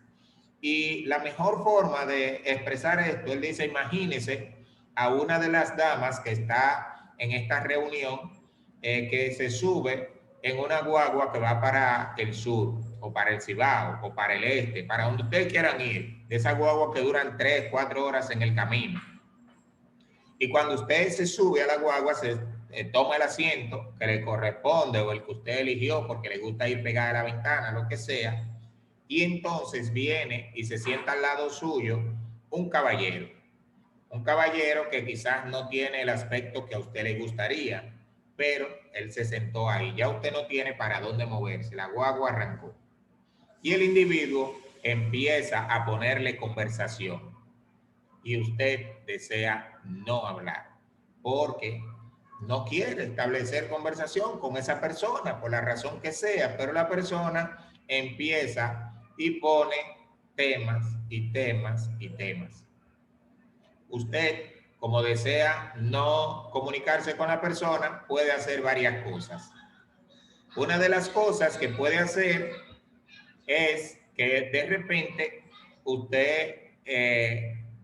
Y la mejor forma de expresar esto, él dice, imagínese a una de las damas que está en esta reunión, que se sube en una guagua que va para el sur. o para el Cibao, o para el este, para donde ustedes quieran ir, de esas guaguas que duran 3, 4 horas en el camino. Y cuando usted se sube a la guagua, se toma el asiento que le corresponde o el que usted eligió porque le gusta ir pegada a la ventana, lo que sea, y entonces viene y se sienta al lado suyo un caballero. Un caballero que quizás no tiene el aspecto que a usted le gustaría, pero él se sentó ahí. Ya usted no tiene para dónde moverse. La guagua arrancó. Y el individuo empieza a ponerle conversación. Y usted desea no hablar porque no quiere establecer conversación con esa persona por la razón que sea, pero la persona empieza y pone temas y temas y temas. Usted, como desea no comunicarse con la persona, puede hacer varias cosas. Una de las cosas que puede hacer es que de repente usted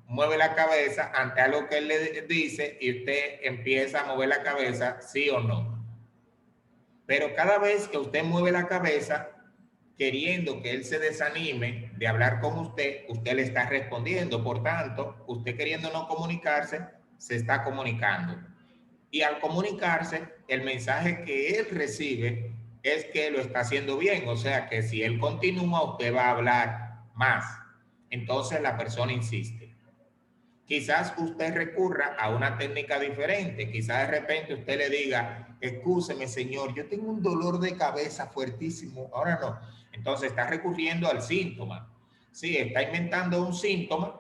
mueve la cabeza ante algo que él le dice y usted empieza a mover la cabeza sí o no. Pero cada vez que usted mueve la cabeza queriendo que él se desanime de hablar con usted, usted le está respondiendo. Por tanto, usted queriendo no comunicarse, se está comunicando. Y al comunicarse, el mensaje que él recibe es que lo está haciendo bien. O sea, que si él continúa, usted va a hablar más. Entonces la persona insiste. Quizás usted recurra a una técnica diferente. Quizás de repente usted le diga, excúseme señor, yo tengo un dolor de cabeza fuertísimo. Ahora no. Entonces está recurriendo al síntoma. Sí, está inventando un síntoma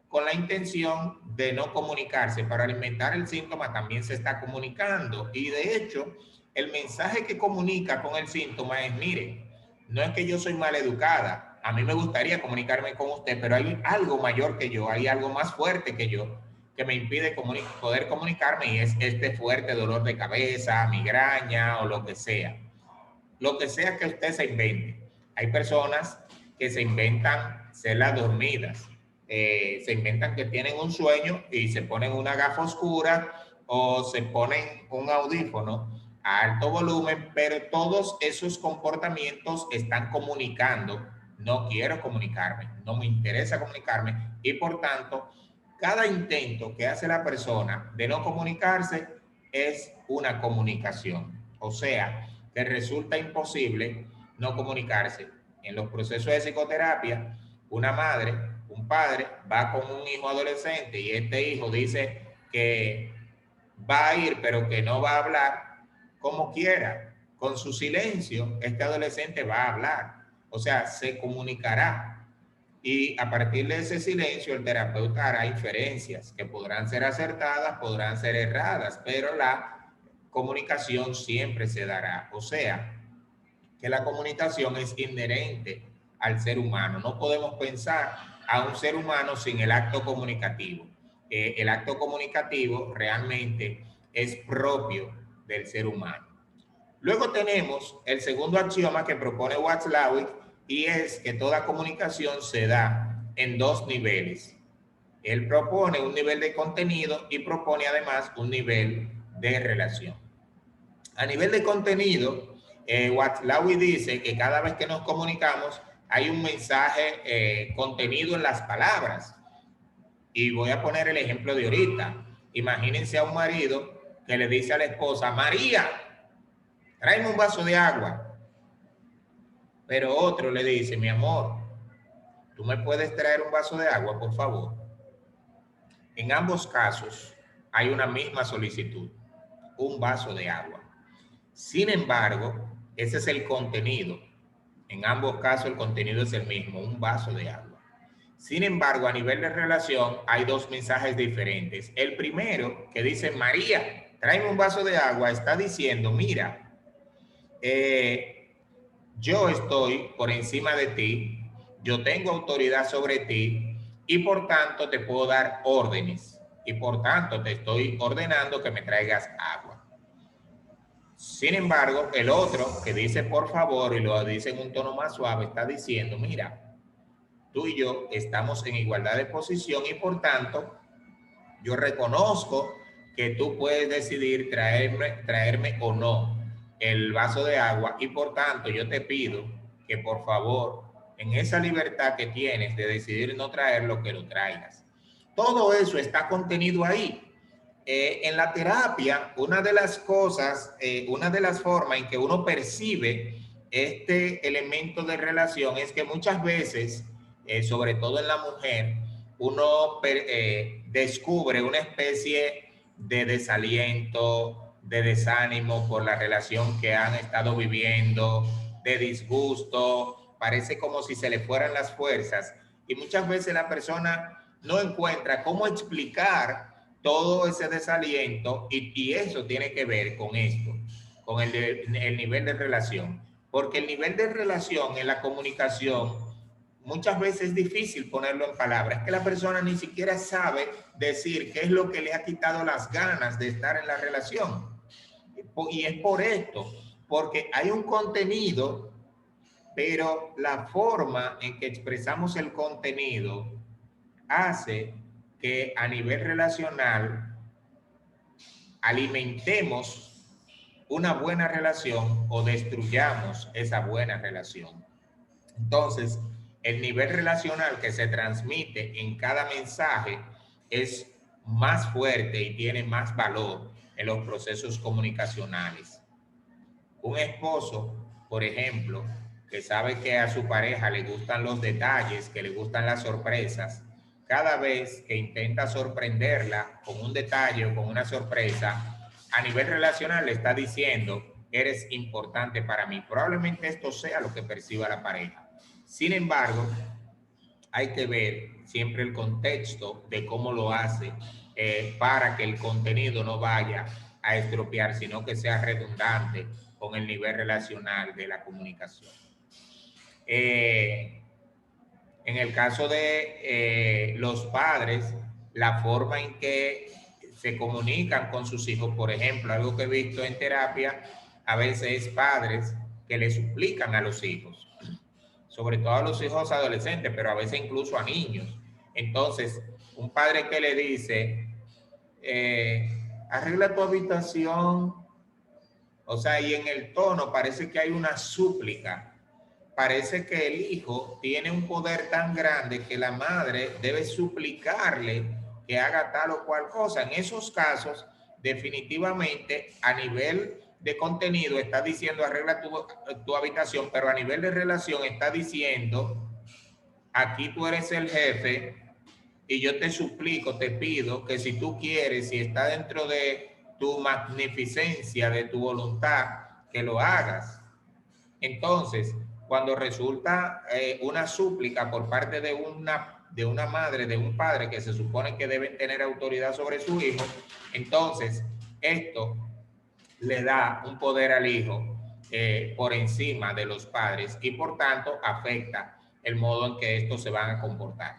con la intención de no comunicarse. Para alimentar el síntoma también se está comunicando. Y de hecho, el mensaje que comunica con el síntoma es, mire, no es que yo soy maleducada. A mí me gustaría comunicarme con usted, pero hay algo mayor que yo, hay algo más fuerte que yo que me impide poder comunicarme y es este fuerte dolor de cabeza, migraña o lo que sea. Lo que sea que usted se invente. Hay personas que se inventan celas dormidas, se inventan que tienen un sueño y se ponen una gafa oscura o se ponen un audífono a alto volumen, pero todos esos comportamientos están comunicando. No quiero comunicarme, no me interesa comunicarme y por tanto, cada intento que hace la persona de no comunicarse es una comunicación. O sea, que resulta imposible no comunicarse. En los procesos de psicoterapia, una madre, un padre va con un hijo adolescente y este hijo dice que va a ir pero que no va a hablar, como quiera. Con su silencio, este adolescente va a hablar. O sea, se comunicará. Y a partir de ese silencio, el terapeuta hará inferencias que podrán ser acertadas, podrán ser erradas, pero la comunicación siempre se dará. O sea, que la comunicación es inherente al ser humano. No podemos pensar a un ser humano sin el acto comunicativo. El acto comunicativo realmente es propio del ser humano. Luego tenemos el segundo axioma que propone Watzlawick y es que toda comunicación se da en dos niveles. Él propone un nivel de contenido y propone además un nivel de relación. A nivel de contenido, Watzlawick dice que cada vez que nos comunicamos hay un mensaje contenido en las palabras. Y voy a poner el ejemplo de ahorita. Imagínense a un marido que le dice a la esposa, María, tráeme un vaso de agua. Pero otro le dice, mi amor, ¿tú me puedes traer un vaso de agua, por favor? En ambos casos hay una misma solicitud, un vaso de agua. Sin embargo, ese es el contenido. En ambos casos el contenido es el mismo, un vaso de agua. Sin embargo, a nivel de relación hay dos mensajes diferentes. El primero, que dice, María, tráeme un vaso de agua, está diciendo, mira, yo estoy por encima de ti, yo tengo autoridad sobre ti y por tanto te puedo dar órdenes y por tanto te estoy ordenando que me traigas agua. Sin embargo, el otro que dice por favor y lo dice en un tono más suave está diciendo, mira, tú y yo estamos en igualdad de posición y por tanto yo reconozco que tú puedes decidir traerme o no el vaso de agua y por tanto yo te pido que por favor, en esa libertad que tienes de decidir no traerlo, que lo traigas. Todo eso está contenido ahí. En la terapia, una de las cosas, una de las formas en que uno percibe este elemento de relación es que muchas veces, sobre todo en la mujer, uno descubre una especie de desaliento, de desánimo por la relación que han estado viviendo, de disgusto, parece como si se le fueran las fuerzas y muchas veces la persona no encuentra cómo explicar todo ese desaliento y eso tiene que ver con esto, con el nivel de relación. Porque el nivel de relación en la comunicación muchas veces es difícil ponerlo en palabras. Es que la persona ni siquiera sabe decir qué es lo que le ha quitado las ganas de estar en la relación. Y es por esto, porque hay un contenido, pero la forma en que expresamos el contenido hace que a nivel relacional alimentemos una buena relación o destruyamos esa buena relación. Entonces, el nivel relacional que se transmite en cada mensaje es más fuerte y tiene más valor en los procesos comunicacionales. Un esposo, por ejemplo, que sabe que a su pareja le gustan los detalles, que le gustan las sorpresas, cada vez que intenta sorprenderla con un detalle o con una sorpresa, a nivel relacional le está diciendo, eres importante para mí. Probablemente esto sea lo que perciba la pareja. Sin embargo, hay que ver siempre el contexto de cómo lo hace para que el contenido no vaya a estropear, sino que sea redundante con el nivel relacional de la comunicación. En el caso de los padres, la forma en que se comunican con sus hijos, por ejemplo, algo que he visto en terapia, a veces es padres que le suplican a los hijos, sobre todo a los hijos adolescentes, pero a veces incluso a niños. Entonces, un padre que le dice, arregla tu habitación, o sea, y en el tono parece que hay una súplica, parece que el hijo tiene un poder tan grande que la madre debe suplicarle que haga tal o cual cosa. En esos casos, definitivamente, a nivel de contenido está diciendo arregla tu habitación, pero a nivel de relación está diciendo aquí tú eres el jefe y yo te suplico, te pido que si tú quieres, si está dentro de tu magnificencia, de tu voluntad, que lo hagas. Entonces, cuando resulta una súplica por parte de una madre, de un padre que se supone que deben tener autoridad sobre su hijo, entonces esto le da un poder al hijo por encima de los padres y por tanto afecta el modo en que estos se van a comportar.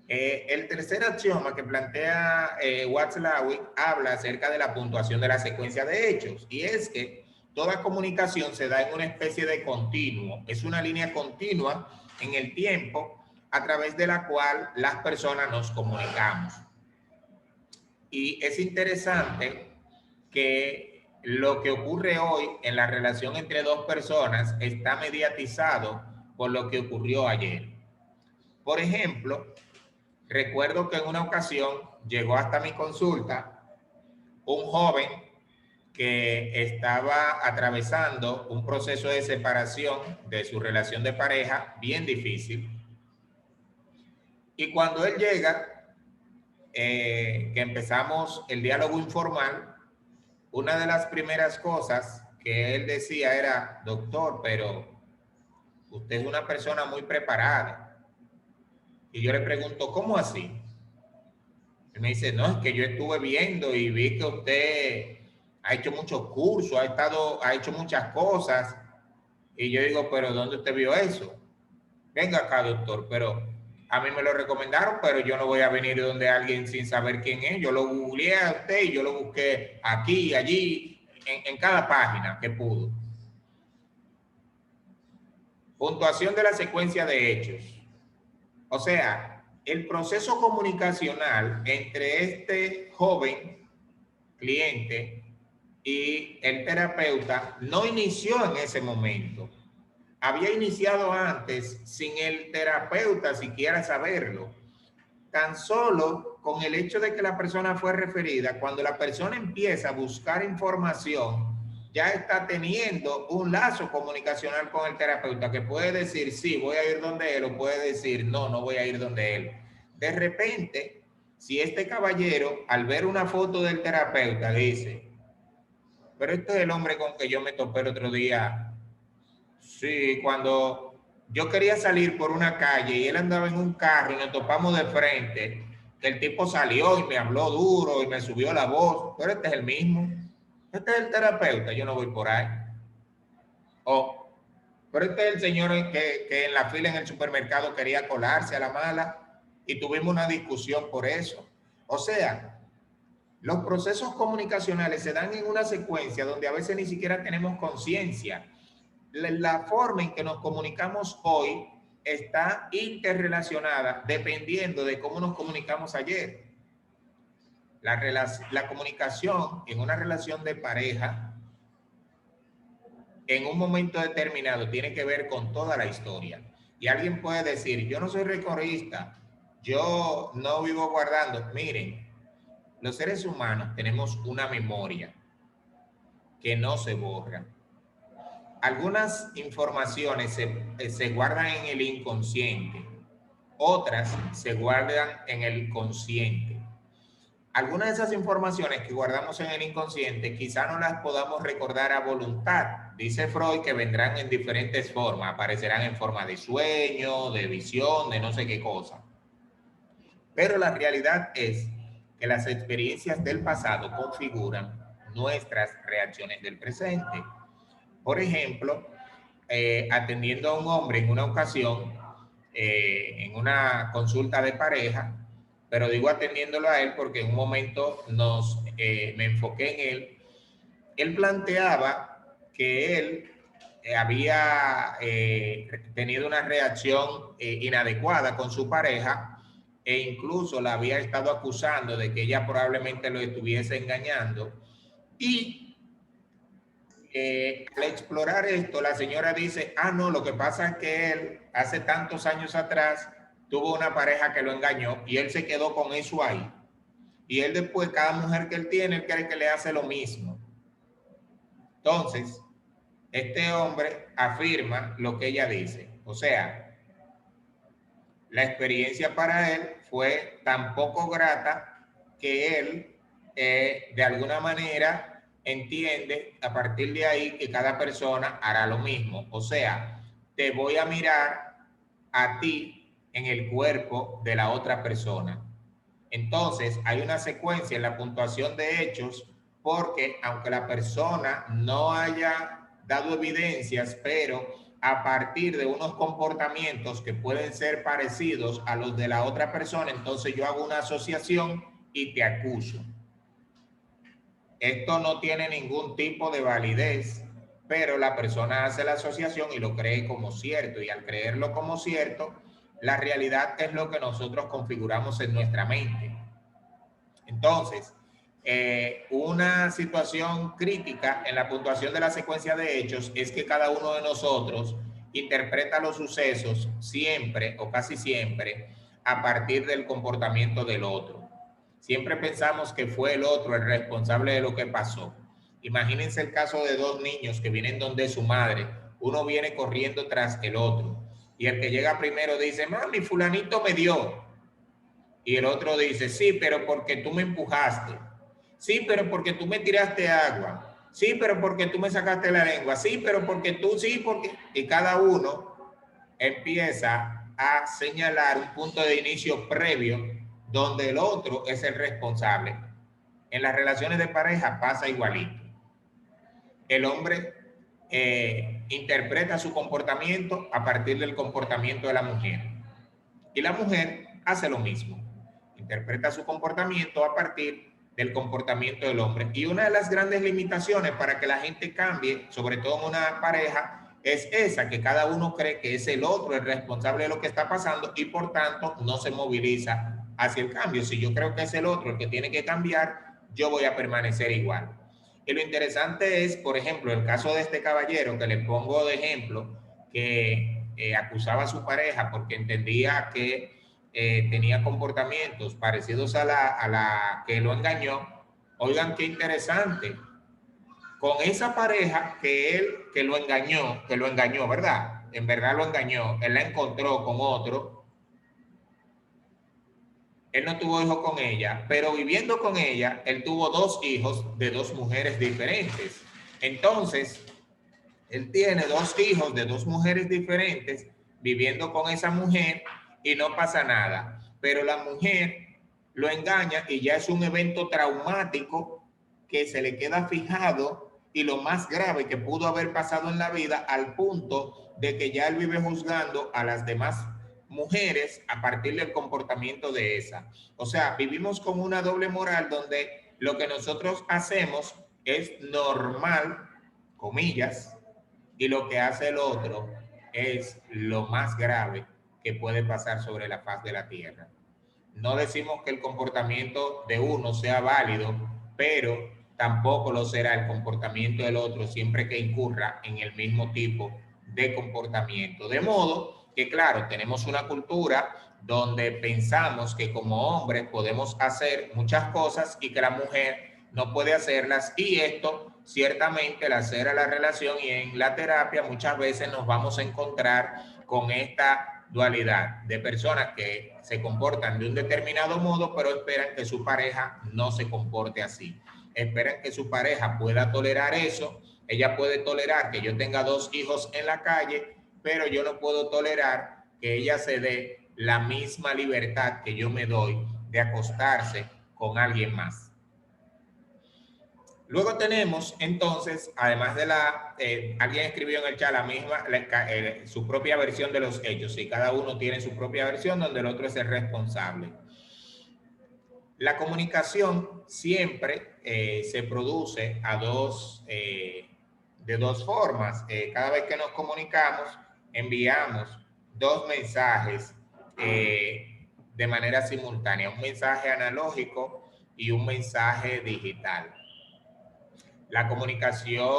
El tercer axioma que plantea Watzlawick habla acerca de la puntuación de la secuencia de hechos, y es que toda comunicación se da en una especie de continuo, es una línea continua en el tiempo a través de la cual las personas nos comunicamos. Y es interesante que lo que ocurre hoy en la relación entre dos personas está mediatizado por lo que ocurrió ayer. Por ejemplo, recuerdo que en una ocasión llegó hasta mi consulta un joven que estaba atravesando un proceso de separación de su relación de pareja bien difícil. Y cuando él llega, que empezamos el diálogo informal, una de las primeras cosas que él decía era, doctor, pero usted es una persona muy preparada. Y yo le pregunto, ¿cómo así? Él me dice, no, es que yo estuve viendo y vi que usted ha hecho muchos cursos, ha hecho muchas cosas. Y yo digo, pero ¿dónde usted vio eso? Venga acá, doctor, pero a mí me lo recomendaron, pero yo no voy a venir donde alguien sin saber quién es. Yo lo googleé a usted y yo lo busqué aquí, allí, en cada página que pudo. Puntuación de la secuencia de hechos. O sea, el proceso comunicacional entre este joven cliente y el terapeuta no inició en ese momento. había iniciado antes sin el terapeuta siquiera saberlo. Tan solo con el hecho de que la persona fue referida, cuando la persona empieza a buscar información, ya está teniendo un lazo comunicacional con el terapeuta que puede decir, sí, voy a ir donde él, o puede decir, no, no voy a ir donde él. De repente, si este caballero, al ver una foto del terapeuta, dice, pero este es el hombre con que yo me topé el otro día. Sí, cuando yo quería salir por una calle y él andaba en un carro y nos topamos de frente, que el tipo salió y me habló duro y me subió la voz, pero este es el mismo, este es el terapeuta, yo no voy por ahí. O, pero este es el señor que en la fila en el supermercado quería colarse a la mala y tuvimos una discusión por eso. O sea, los procesos comunicacionales se dan en una secuencia donde a veces ni siquiera tenemos conciencia. La forma en que nos comunicamos hoy está interrelacionada dependiendo de cómo nos comunicamos ayer. La comunicación en una relación de pareja en un momento determinado tiene que ver con toda la historia. Y alguien puede decir, yo no soy recorrista, yo no vivo guardando. Miren, los seres humanos tenemos una memoria que no se borra. Algunas informaciones se guardan en el inconsciente, otras se guardan en el consciente. Algunas de esas informaciones que guardamos en el inconsciente quizá no las podamos recordar a voluntad. Dice Freud que vendrán en diferentes formas, aparecerán en forma de sueño, de visión, de no sé qué cosa. Pero la realidad es que las experiencias del pasado configuran nuestras reacciones del presente. Por ejemplo, atendiendo a un hombre en una ocasión, en una consulta de pareja, pero digo atendiéndolo a él porque en un momento me enfoqué en él. Él planteaba que él había tenido una reacción inadecuada con su pareja e incluso la había estado acusando de que ella probablemente lo estuviese engañando. Y al explorar esto, la señora dice, ah, no, lo que pasa es que él hace tantos años atrás tuvo una pareja que lo engañó y él se quedó con eso ahí. Y él después, cada mujer que él tiene, él cree que le hace lo mismo. Entonces, este hombre afirma lo que ella dice. O sea, la experiencia para él fue tan poco grata que él, de alguna manera, entiende a partir de ahí que cada persona hará lo mismo. O sea, te voy a mirar a ti en el cuerpo de la otra persona. Entonces, hay una secuencia en la puntuación de hechos porque aunque la persona no haya dado evidencias, pero a partir de unos comportamientos que pueden ser parecidos a los de la otra persona, entonces yo hago una asociación y te acuso. Esto no tiene ningún tipo de validez, pero la persona hace la asociación y lo cree como cierto, y al creerlo como cierto, la realidad es lo que nosotros configuramos en nuestra mente. Entonces, una situación crítica en la puntuación de la secuencia de hechos es que cada uno de nosotros interpreta los sucesos siempre o casi siempre a partir del comportamiento del otro. Siempre pensamos que fue el otro el responsable de lo que pasó. Imagínense el caso de dos niños que vienen donde su madre. Uno viene corriendo tras el otro y el que llega primero dice, mami, fulanito me dio. Y el otro dice, sí, pero porque tú me empujaste. Sí, pero porque tú me tiraste agua. Sí, pero porque tú me sacaste la lengua. Sí, pero porque tú, sí, porque... Y cada uno empieza a señalar un punto de inicio previo donde el otro es el responsable. En las relaciones de pareja pasa igualito. El hombre interpreta su comportamiento a partir del comportamiento de la mujer. Y la mujer hace lo mismo. Interpreta su comportamiento a partir del comportamiento del hombre. Y una de las grandes limitaciones para que la gente cambie, sobre todo en una pareja, es esa, que cada uno cree que es el otro el responsable de lo que está pasando y por tanto no se moviliza hacia el cambio. Si yo creo que es el otro el que tiene que cambiar, yo voy a permanecer igual. Y lo interesante es, por ejemplo, el caso de este caballero que le pongo de ejemplo, que acusaba a su pareja porque entendía que tenía comportamientos parecidos a la que lo engañó. Oigan qué interesante. Con esa pareja que lo engañó, ¿verdad? En verdad lo engañó, él la encontró con otro, él no tuvo hijos con ella, pero viviendo con ella, él tuvo 2 hijos de 2 mujeres diferentes. Entonces, él tiene 2 hijos de 2 mujeres diferentes viviendo con esa mujer y no pasa nada. Pero la mujer lo engaña y ya es un evento traumático que se le queda fijado y lo más grave que pudo haber pasado en la vida al punto de que ya él vive juzgando a las demás mujeres a partir del comportamiento de esa. O sea, vivimos con una doble moral donde lo que nosotros hacemos es normal, comillas, y lo que hace el otro es lo más grave que puede pasar sobre la faz de la tierra. No decimos que el comportamiento de uno sea válido, pero tampoco lo será el comportamiento del otro siempre que incurra en el mismo tipo de comportamiento. De modo que, claro, tenemos una cultura donde pensamos que como hombres podemos hacer muchas cosas y que la mujer no puede hacerlas, y esto ciertamente al hacer a la relación y en la terapia muchas veces nos vamos a encontrar con esta dualidad de personas que se comportan de un determinado modo, pero esperan que su pareja no se comporte así. Esperan que su pareja pueda tolerar eso. Ella puede tolerar que yo tenga 2 hijos en la calle, pero yo no puedo tolerar que ella se dé la misma libertad que yo me doy de acostarse con alguien más. Luego tenemos entonces, además de alguien escribió en el chat la misma, su propia versión de los hechos, y cada uno tiene su propia versión donde el otro es el responsable. La comunicación siempre se produce de 2 formas. Cada vez que nos comunicamos, enviamos 2 mensajes de manera simultánea, un mensaje analógico y un mensaje digital. La comunicación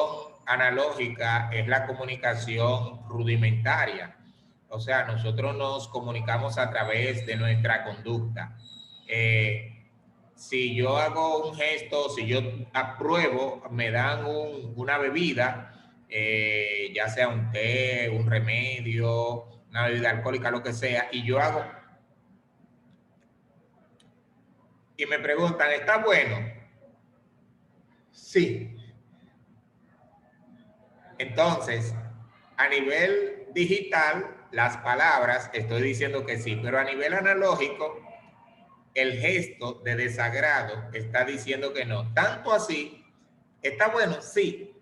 analógica es la comunicación rudimentaria. O sea, nosotros nos comunicamos a través de nuestra conducta. Si yo hago un gesto, si yo apruebo, me dan una bebida, ya sea un té, un remedio, una bebida alcohólica, lo que sea, y yo hago, y me preguntan, ¿está bueno? Sí. Entonces, a nivel digital, las palabras, estoy diciendo que sí, pero a nivel analógico, el gesto de desagrado está diciendo que no. Tanto así, ¿está bueno? Sí.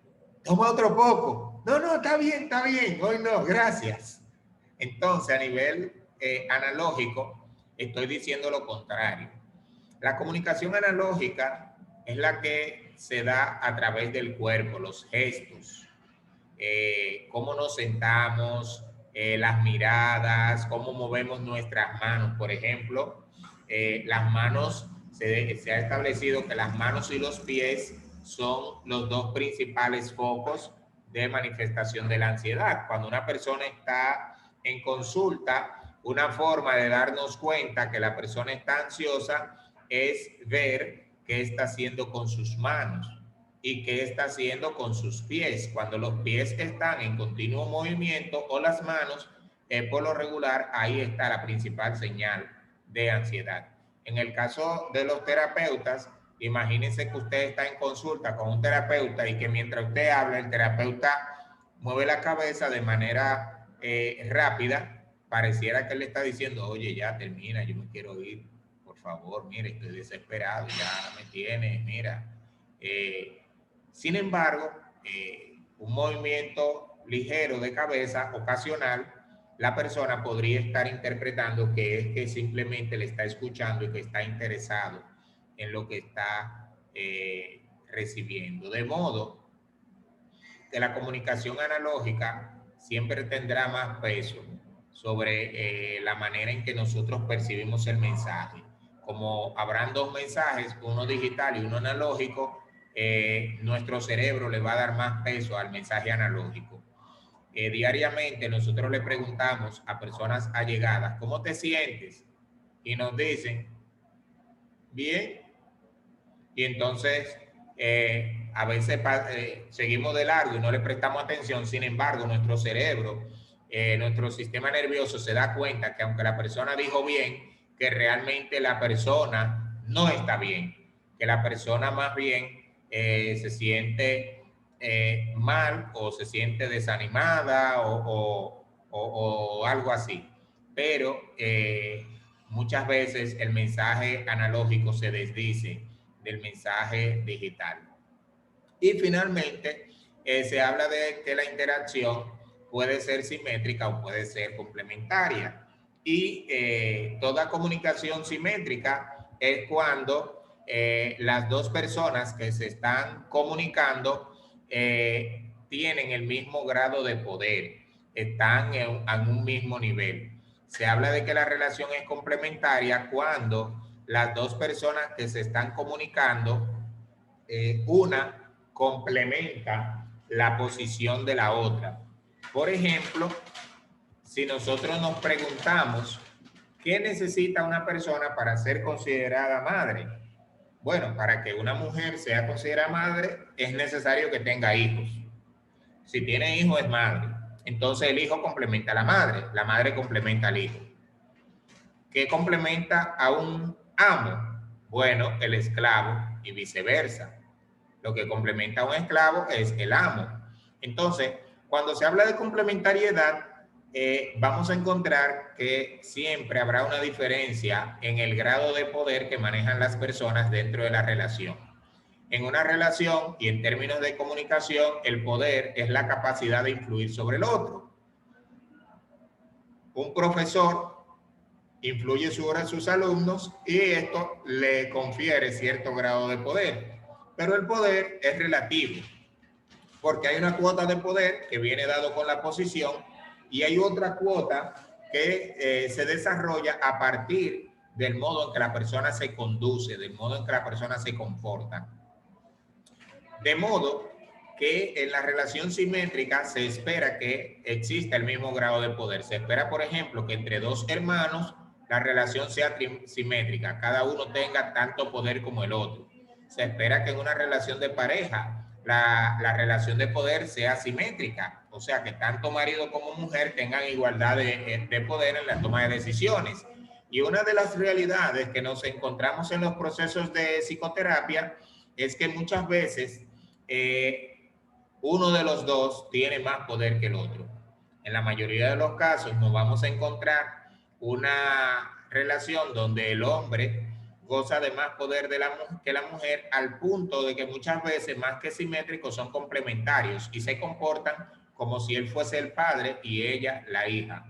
Toma otro poco. No, no, está bien, hoy no, gracias. Entonces, a nivel analógico, estoy diciendo lo contrario. La comunicación analógica es la que se da a través del cuerpo, los gestos, cómo nos sentamos, las miradas, cómo movemos nuestras manos. Por ejemplo, las manos, se ha establecido que las manos y los pies son los 2 principales focos de manifestación de la ansiedad. Cuando una persona está en consulta, una forma de darnos cuenta que la persona está ansiosa es ver qué está haciendo con sus manos y qué está haciendo con sus pies. Cuando los pies están en continuo movimiento o las manos, por lo regular, ahí está la principal señal de ansiedad. En el caso de los terapeutas, imagínense que usted está en consulta con un terapeuta y que mientras usted habla, el terapeuta mueve la cabeza de manera rápida. Pareciera que él le está diciendo, oye, ya termina, yo me quiero ir, por favor, mire, estoy desesperado, ya me tienes, mira. Sin embargo, un movimiento ligero de cabeza ocasional, la persona podría estar interpretando que es que simplemente le está escuchando y que está interesado en lo que está recibiendo. De modo que la comunicación analógica siempre tendrá más peso sobre la manera en que nosotros percibimos el mensaje. Como habrán 2 mensajes, uno digital y uno analógico, nuestro cerebro le va a dar más peso al mensaje analógico. diariamente nosotros le preguntamos a personas allegadas, ¿cómo te sientes? Y nos dicen, bien. Y entonces a veces seguimos de largo y no le prestamos atención. Sin embargo, nuestro cerebro, nuestro sistema nervioso se da cuenta que aunque la persona dijo bien, que realmente la persona no está bien, que la persona más bien se siente mal o se siente desanimada o algo así. Pero muchas veces el mensaje analógico se desdice del mensaje digital. Y finalmente, se habla de que la interacción puede ser simétrica o puede ser complementaria. Y toda comunicación simétrica es cuando las dos personas que se están comunicando tienen el mismo grado de poder, están en un mismo nivel. Se habla de que la relación es complementaria cuando las dos personas que se están comunicando, una complementa la posición de la otra. Por ejemplo, si nosotros nos preguntamos, ¿qué necesita una persona para ser considerada madre? Bueno, para que una mujer sea considerada madre es necesario que tenga hijos. Si tiene hijos es madre. Entonces el hijo complementa a la madre complementa al hijo. ¿Qué complementa a un amo? Bueno, el esclavo y viceversa. Lo que complementa a un esclavo es el amo. Entonces, cuando se habla de complementariedad, vamos a encontrar que siempre habrá una diferencia en el grado de poder que manejan las personas dentro de la relación. En una relación y en términos de comunicación, el poder es la capacidad de influir sobre el otro. Un profesor influye sobre sus alumnos y esto le confiere cierto grado de poder. Pero el poder es relativo, porque hay una cuota de poder que viene dado con la posición y hay otra cuota que se desarrolla a partir del modo en que la persona se conduce, del modo en que la persona se comporta. De modo que en la relación simétrica se espera que exista el mismo grado de poder. Se espera, por ejemplo, que entre dos hermanos la relación sea simétrica, cada uno tenga tanto poder como el otro. Se espera que en una relación de pareja la relación de poder sea simétrica, o sea, que tanto marido como mujer tengan igualdad de poder en la toma de decisiones. Y una de las realidades que nos encontramos en los procesos de psicoterapia es que muchas veces uno de los dos tiene más poder que el otro. En la mayoría de los casos nos vamos a encontrar una relación donde el hombre goza de más poder que la mujer, al punto de que muchas veces, más que simétricos, son complementarios y se comportan como si él fuese el padre y ella la hija.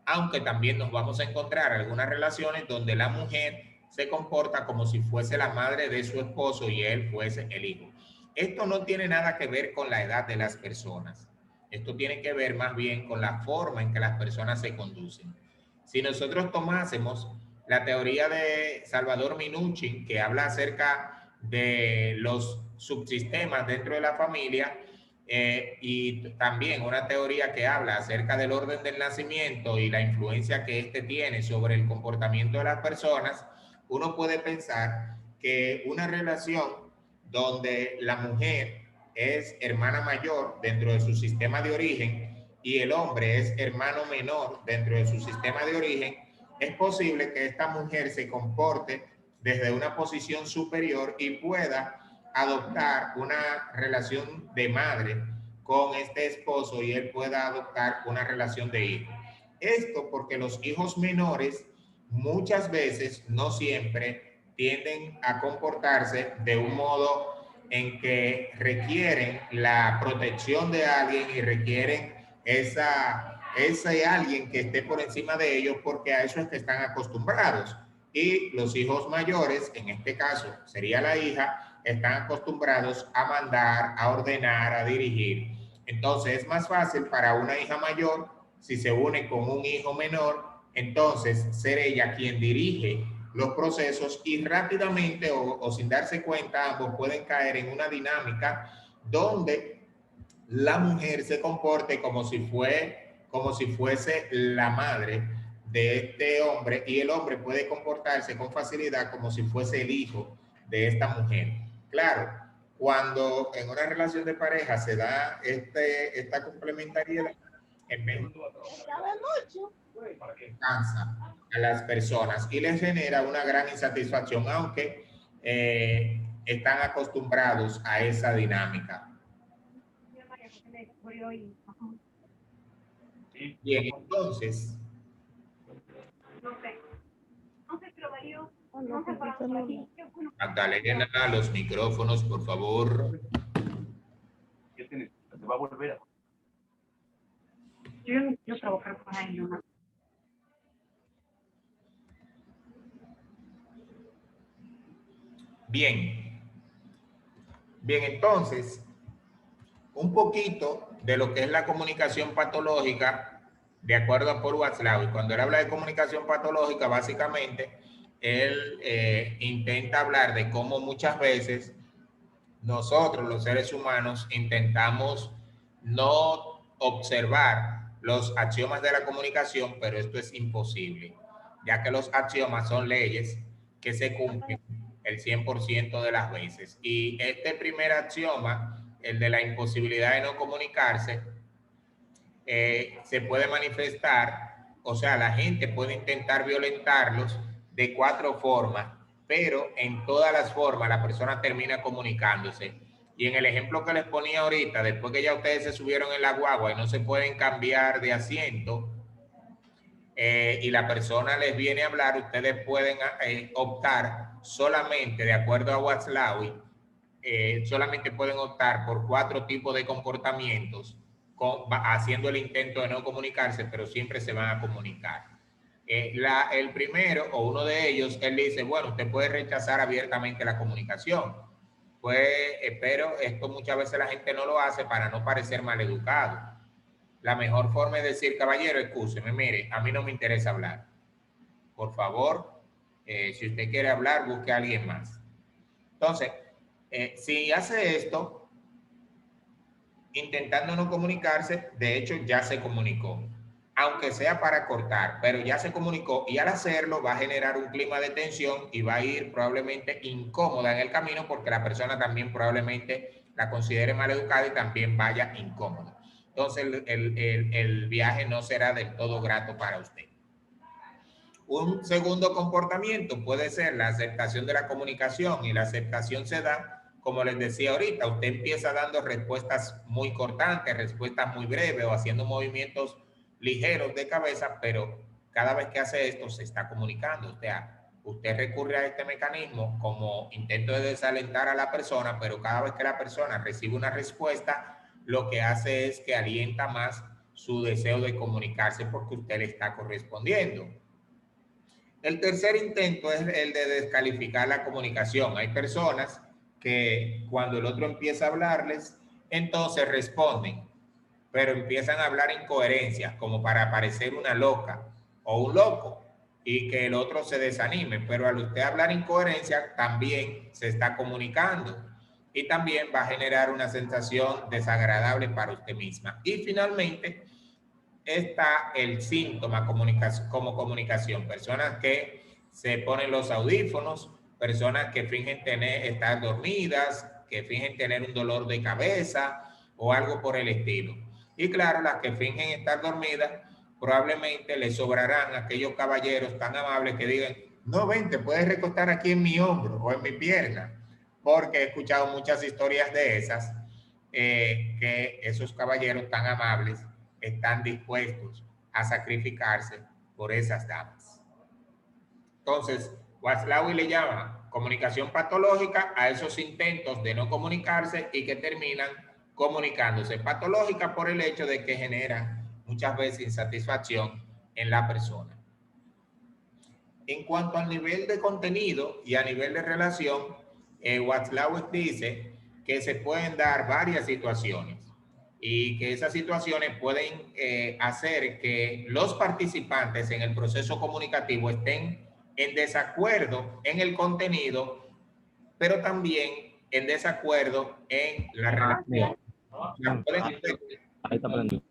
Aunque también nos vamos a encontrar algunas relaciones donde la mujer se comporta como si fuese la madre de su esposo y él fuese el hijo. Esto no tiene nada que ver con la edad de las personas. Esto tiene que ver más bien con la forma en que las personas se conducen. Si nosotros tomásemos la teoría de Salvador Minuchin, que habla acerca de los subsistemas dentro de la familia, y también una teoría que habla acerca del orden del nacimiento y la influencia que éste tiene sobre el comportamiento de las personas, uno puede pensar que una relación donde la mujer es hermana mayor dentro de su sistema de origen y el hombre es hermano menor dentro de su sistema de origen, es posible que esta mujer se comporte desde una posición superior y pueda adoptar una relación de madre con este esposo y él pueda adoptar una relación de hijo. Esto porque los hijos menores muchas veces, no siempre, tienden a comportarse de un modo en que requieren la protección de alguien y requieren ese alguien que esté por encima de ellos, porque a eso es que están acostumbrados. Y los hijos mayores, en este caso sería la hija, están acostumbrados a mandar, a ordenar, a dirigir. Entonces es más fácil para una hija mayor, si se une con un hijo menor, entonces ser ella quien dirige los procesos y rápidamente o sin darse cuenta ambos pueden caer en una dinámica donde la mujer se comporte como si fuese la madre de este hombre y el hombre puede comportarse con facilidad como si fuese el hijo de esta mujer. Claro, cuando en una relación de pareja se da esta complementariedad, en vez de cansa a las personas y les genera una gran insatisfacción, aunque están acostumbrados a esa dinámica. Bien, entonces, Magdalena, los micrófonos, por favor. Se va a volver a... Yo trabajar con él nomás. Bien. Bien, entonces, un poquito de lo que es la comunicación patológica, de acuerdo a Paul Watzlawick. Cuando él habla de comunicación patológica, básicamente, él intenta hablar de cómo muchas veces nosotros, los seres humanos, intentamos no observar los axiomas de la comunicación, pero esto es imposible, ya que los axiomas son leyes que se cumplen el 100% de las veces. Y este primer axioma, el de la imposibilidad de no comunicarse, se puede manifestar, o sea, la gente puede intentar violentarlos de 4 formas, pero en todas las formas la persona termina comunicándose. Y en el ejemplo que les ponía ahorita, después que ya ustedes se subieron en la guagua y no se pueden cambiar de asiento, y la persona les viene a hablar, ustedes pueden optar solamente, de acuerdo a Watzlawick, solamente pueden optar por 4 tipos de comportamientos, haciendo el intento de no comunicarse, pero siempre se van a comunicar. El primero o uno de ellos, él dice, bueno, usted puede rechazar abiertamente la comunicación. Pues, pero esto muchas veces la gente no lo hace para no parecer maleducado. La mejor forma es decir, caballero, excúseme, mire, a mí no me interesa hablar. Por favor, si usted quiere hablar, busque a alguien más. Entonces, si hace esto, intentando no comunicarse, de hecho ya se comunicó, aunque sea para cortar, pero ya se comunicó y al hacerlo va a generar un clima de tensión y va a ir probablemente incómoda en el camino porque la persona también probablemente la considere maleducada y también vaya incómoda. Entonces el viaje no será del todo grato para usted. Un segundo comportamiento puede ser la aceptación de la comunicación y la aceptación se da, como les decía ahorita, usted empieza dando respuestas muy cortantes, respuestas muy breves o haciendo movimientos ligeros de cabeza, pero cada vez que hace esto se está comunicando. O sea, usted recurre a este mecanismo como intento de desalentar a la persona, pero cada vez que la persona recibe una respuesta, lo que hace es que alienta más su deseo de comunicarse porque usted le está correspondiendo. El tercer intento es el de descalificar la comunicación. Hay personas que cuando el otro empieza a hablarles, entonces responden, pero empiezan a hablar incoherencias, como para parecer una loca o un loco, y que el otro se desanime. Pero al usted hablar incoherencia, también se está comunicando y también va a generar una sensación desagradable para usted misma. Y finalmente, está el síntoma como comunicación. Personas que se ponen los audífonos, personas que fingen estar dormidas, que fingen tener un dolor de cabeza o algo por el estilo. Y claro, las que fingen estar dormidas, probablemente les sobrarán aquellos caballeros tan amables que digan, no, ven, te puedes recostar aquí en mi hombro o en mi pierna, porque he escuchado muchas historias de esas, que esos caballeros tan amables están dispuestos a sacrificarse por esas damas. Entonces, Watzlawick le llama comunicación patológica a esos intentos de no comunicarse y que terminan comunicándose. Patológica por el hecho de que generan muchas veces insatisfacción en la persona. En cuanto al nivel de contenido y a nivel de relación, Watzlawick dice que se pueden dar varias situaciones y que esas situaciones pueden hacer que los participantes en el proceso comunicativo estén en desacuerdo en el contenido, pero también en desacuerdo en la relación. O sea, Ahí está prendido.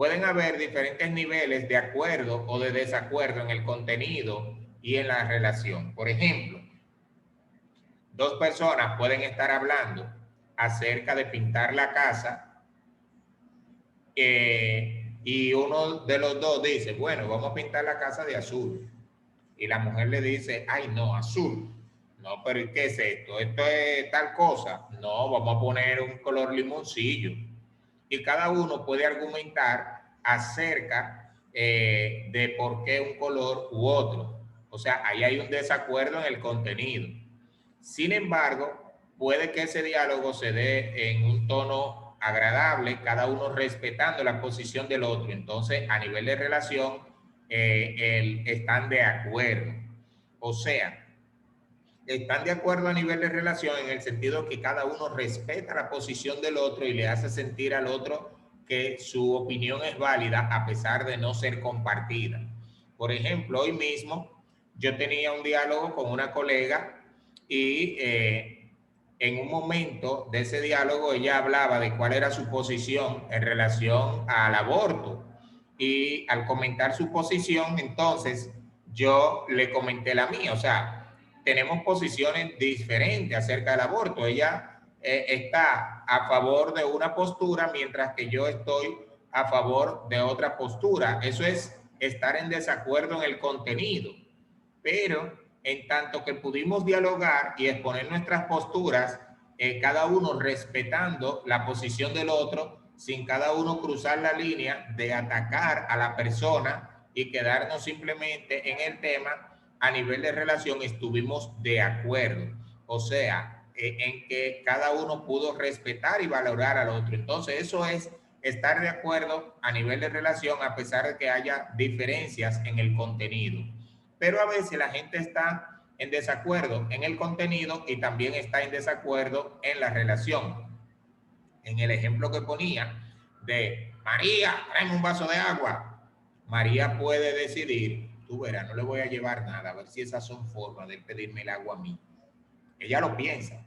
pueden haber diferentes niveles de acuerdo o de desacuerdo en el contenido y en la relación. Por ejemplo, dos personas pueden estar hablando acerca de pintar la casa y uno de los dos dice, bueno, vamos a pintar la casa de azul. Y la mujer le dice, ay, no, azul. No, pero ¿y qué es esto? Esto es tal cosa. No, vamos a poner un color limoncillo. Y cada uno puede argumentar acerca de por qué un color u otro. O sea, ahí hay un desacuerdo en el contenido. Sin embargo, puede que ese diálogo se dé en un tono agradable, cada uno respetando la posición del otro. Entonces, a nivel de relación, están de acuerdo. O sea, están de acuerdo a nivel de relación en el sentido que cada uno respeta la posición del otro y le hace sentir al otro que su opinión es válida a pesar de no ser compartida. Por ejemplo, hoy mismo yo tenía un diálogo con una colega y en un momento de ese diálogo ella hablaba de cuál era su posición en relación al aborto y al comentar su posición, entonces yo le comenté la mía, o sea, tenemos posiciones diferentes acerca del aborto. Ella está a favor de una postura, mientras que yo estoy a favor de otra postura. Eso es estar en desacuerdo en el contenido. Pero en tanto que pudimos dialogar y exponer nuestras posturas, cada uno respetando la posición del otro, sin cada uno cruzar la línea de atacar a la persona y quedarnos simplemente en el tema, a nivel de relación estuvimos de acuerdo. O sea, en que cada uno pudo respetar y valorar al otro. Entonces, eso es estar de acuerdo a nivel de relación a pesar de que haya diferencias en el contenido. Pero a veces la gente está en desacuerdo en el contenido y también está en desacuerdo en la relación. En el ejemplo que ponía de María, tráeme un vaso de agua. María puede decidir, tú verás, no le voy a llevar nada, a ver si esas son formas de pedirme el agua a mí. Ella lo piensa.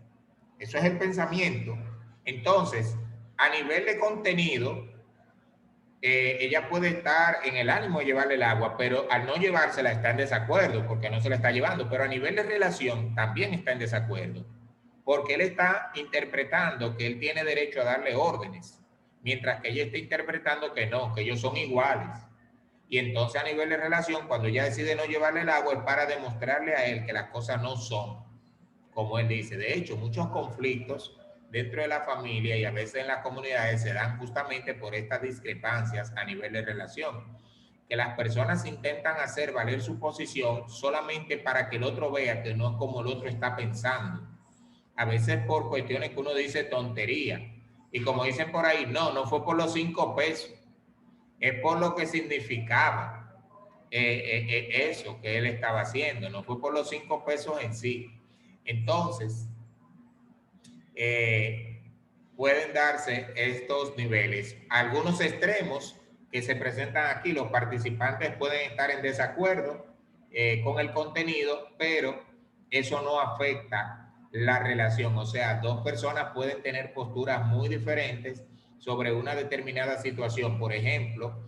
Eso es el pensamiento. Entonces, a nivel de contenido, ella puede estar en el ánimo de llevarle el agua, pero al no llevársela está en desacuerdo porque no se la está llevando. Pero a nivel de relación también está en desacuerdo porque él está interpretando que él tiene derecho a darle órdenes, mientras que ella está interpretando que no, que ellos son iguales. Y entonces a nivel de relación, cuando ella decide no llevarle el agua, es para demostrarle a él que las cosas no son como él dice. De hecho, muchos conflictos dentro de la familia y a veces en las comunidades se dan justamente por estas discrepancias a nivel de relación, que las personas intentan hacer valer su posición solamente para que el otro vea que no es como el otro está pensando. A veces por cuestiones que uno dice tontería. Y como dicen por ahí, no fue por los 5 pesos, es por lo que significaba eso que él estaba haciendo, no fue por los 5 pesos en sí. Entonces, pueden darse estos niveles. Algunos extremos que se presentan aquí, los participantes pueden estar en desacuerdo con el contenido, pero eso no afecta la relación. O sea, dos personas pueden tener posturas muy diferentes sobre una determinada situación. Por ejemplo,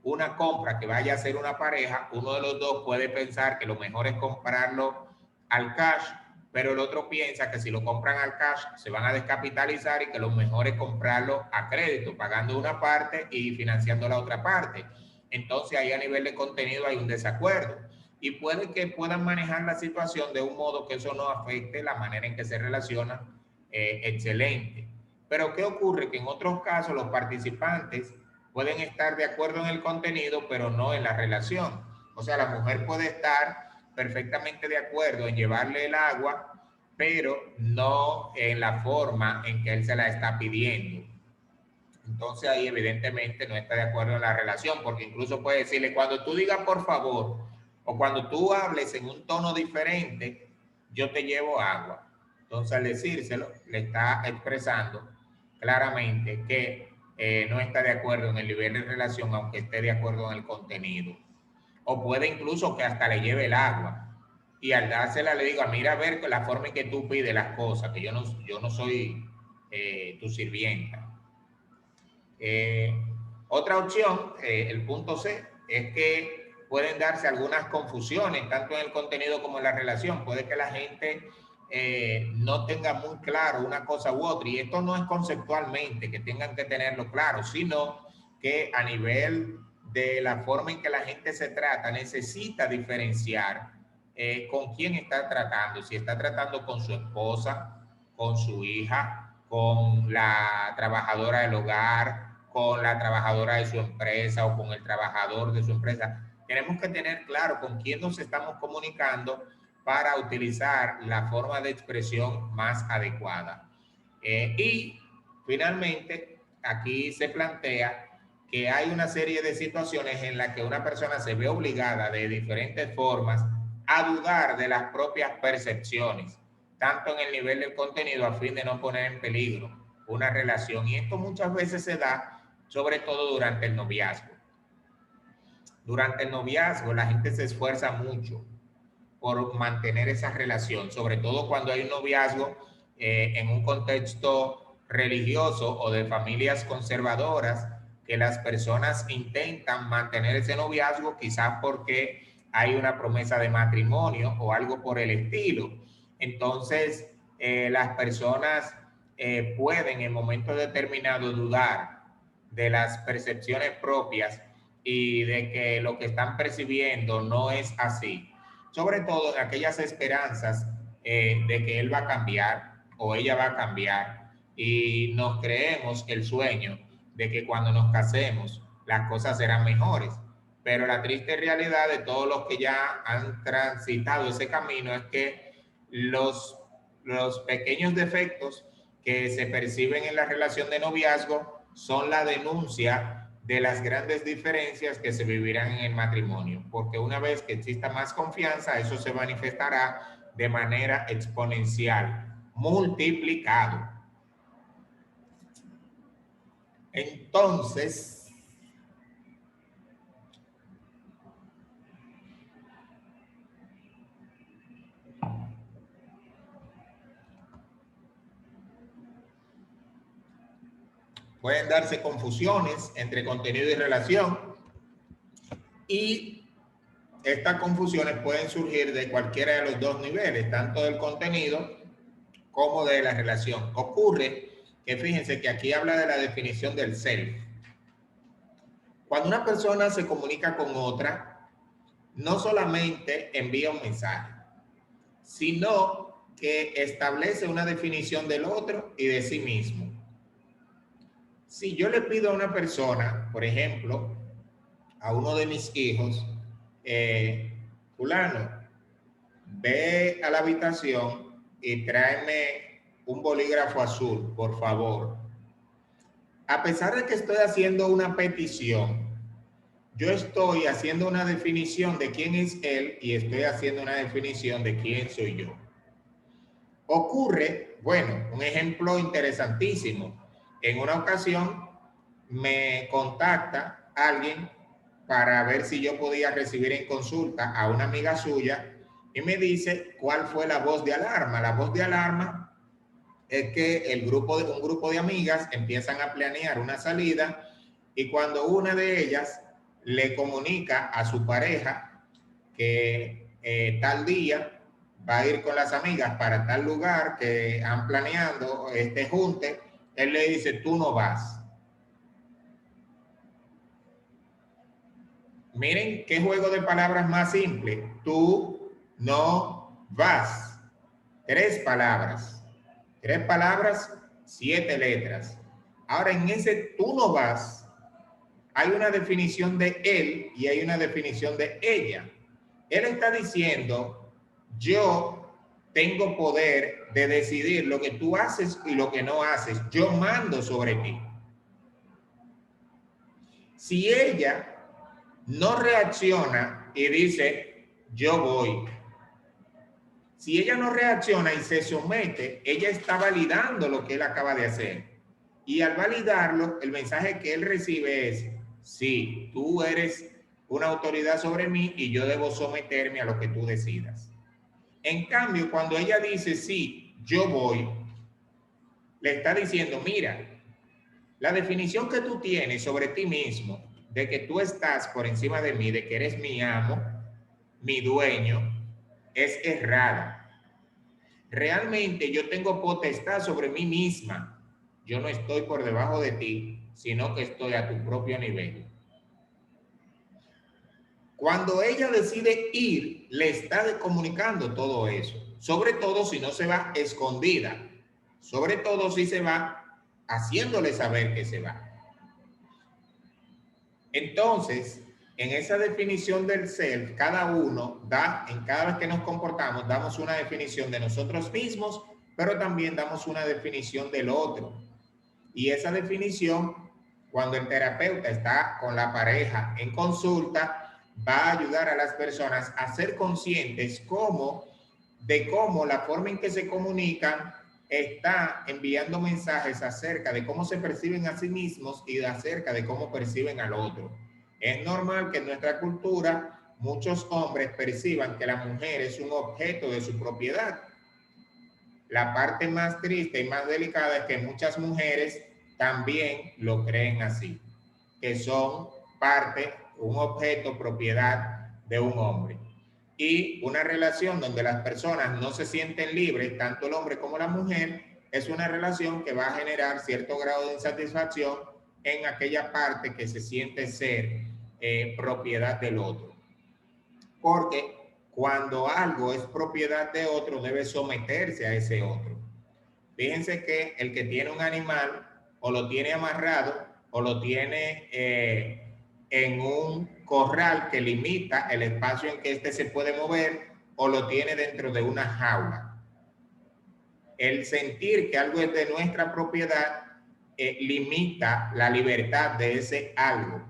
una compra que vaya a hacer una pareja, uno de los dos puede pensar que lo mejor es comprarlo al cash, pero el otro piensa que si lo compran al cash se van a descapitalizar y que lo mejor es comprarlo a crédito, pagando una parte y financiando la otra parte. Entonces ahí a nivel de contenido hay un desacuerdo y puede que puedan manejar la situación de un modo que eso no afecte la manera en que se relacionan, excelente. Pero ¿qué ocurre? Que en otros casos los participantes pueden estar de acuerdo en el contenido, pero no en la relación. O sea, la mujer puede estar perfectamente de acuerdo en llevarle el agua, pero no en la forma en que él se la está pidiendo. Entonces ahí evidentemente no está de acuerdo en la relación, porque incluso puede decirle, cuando tú digas por favor, o cuando tú hables en un tono diferente, yo te llevo agua. Entonces al decírselo, le está expresando claramente que no está de acuerdo en el nivel de relación, aunque esté de acuerdo en el contenido. O puede incluso que hasta le lleve el agua. Y al dársela le diga, mira a ver la forma en que tú pides las cosas, que yo no soy tu sirvienta. Otra opción, el punto C, es que pueden darse algunas confusiones, tanto en el contenido como en la relación. Puede que la gente no tenga muy claro una cosa u otra, y esto no es conceptualmente que tengan que tenerlo claro, sino que a nivel de la forma en que la gente se trata, necesita diferenciar con quién está tratando, si está tratando con su esposa, con su hija, con la trabajadora del hogar, con la trabajadora de su empresa o con el trabajador de su empresa. Tenemos que tener claro con quién nos estamos comunicando para utilizar la forma de expresión más adecuada. Y finalmente, aquí se plantea que hay una serie de situaciones en las que una persona se ve obligada de diferentes formas a dudar de las propias percepciones, tanto en el nivel del contenido a fin de no poner en peligro una relación. Y esto muchas veces se da sobre todo durante el noviazgo. Durante el noviazgo la gente se esfuerza mucho por mantener esa relación, sobre todo cuando hay un noviazgo en un contexto religioso o de familias conservadoras, que las personas intentan mantener ese noviazgo quizás porque hay una promesa de matrimonio o algo por el estilo. Entonces, las personas pueden en momentos determinados dudar de las percepciones propias y de que lo que están percibiendo no es así. Sobre todo aquellas esperanzas de que él va a cambiar o ella va a cambiar, y nos creemos el sueño de que cuando nos casemos las cosas serán mejores. Pero la triste realidad de todos los que ya han transitado ese camino es que los pequeños defectos que se perciben en la relación de noviazgo son la denuncia de las grandes diferencias que se vivirán en el matrimonio, porque una vez que exista más confianza, eso se manifestará de manera exponencial, multiplicado. Entonces, pueden darse confusiones entre contenido y relación, y estas confusiones pueden surgir de cualquiera de los dos niveles, tanto del contenido como de la relación. Ocurre que fíjense que aquí habla de la definición del self. Cuando una persona se comunica con otra, no solamente envía un mensaje, sino que establece una definición del otro y de sí mismo. Si yo le pido a una persona, por ejemplo, a uno de mis hijos, fulano, ve a la habitación y tráeme un bolígrafo azul, por favor. A pesar de que estoy haciendo una petición, yo estoy haciendo una definición de quién es él y estoy haciendo una definición de quién soy yo. Ocurre, bueno, un ejemplo interesantísimo. En una ocasión me contacta alguien para ver si yo podía recibir en consulta a una amiga suya y me dice cuál fue la voz de alarma. La voz de alarma es que un grupo de amigas empiezan a planear una salida, y cuando una de ellas le comunica a su pareja que tal día va a ir con las amigas para tal lugar que han planeado este junte, él le dice, tú no vas. Miren qué juego de palabras más simple. Tú no vas. 3 palabras. 3 palabras, 7 letras. Ahora, en ese tú no vas, hay una definición de él y hay una definición de ella. Él está diciendo, yo tengo poder de decidir lo que tú haces y lo que no haces. Yo mando sobre ti. Si ella no reacciona y dice, yo voy. Si ella no reacciona y se somete, ella está validando lo que él acaba de hacer. Y al validarlo, el mensaje que él recibe es, sí, tú eres una autoridad sobre mí y yo debo someterme a lo que tú decidas. En cambio, cuando ella dice, sí, yo voy, le está diciendo, mira, la definición que tú tienes sobre ti mismo, de que tú estás por encima de mí, de que eres mi amo, mi dueño, es errada. Realmente yo tengo potestad sobre mí misma. Yo no estoy por debajo de ti, sino que estoy a tu propio nivel. Cuando ella decide ir, le está comunicando todo eso. Sobre todo si no se va escondida. Sobre todo si se va haciéndole saber que se va. Entonces, en esa definición del self, cada uno da, en cada vez que nos comportamos, damos una definición de nosotros mismos, pero también damos una definición del otro. Y esa definición, cuando el terapeuta está con la pareja en consulta, va a ayudar a las personas a ser conscientes de cómo la forma en que se comunican está enviando mensajes acerca de cómo se perciben a sí mismos y acerca de cómo perciben al otro. Es normal que en nuestra cultura muchos hombres perciban que la mujer es un objeto de su propiedad. La parte más triste y más delicada es que muchas mujeres también lo creen así, que son un objeto, propiedad de un hombre. Y una relación donde las personas no se sienten libres, tanto el hombre como la mujer, es una relación que va a generar cierto grado de insatisfacción en aquella parte que se siente ser propiedad del otro. Porque cuando algo es propiedad de otro, debe someterse a ese otro. Fíjense que el que tiene un animal o lo tiene amarrado o lo tiene en un corral que limita el espacio en que éste se puede mover o lo tiene dentro de una jaula. El sentir que algo es de nuestra propiedad limita la libertad de ese algo.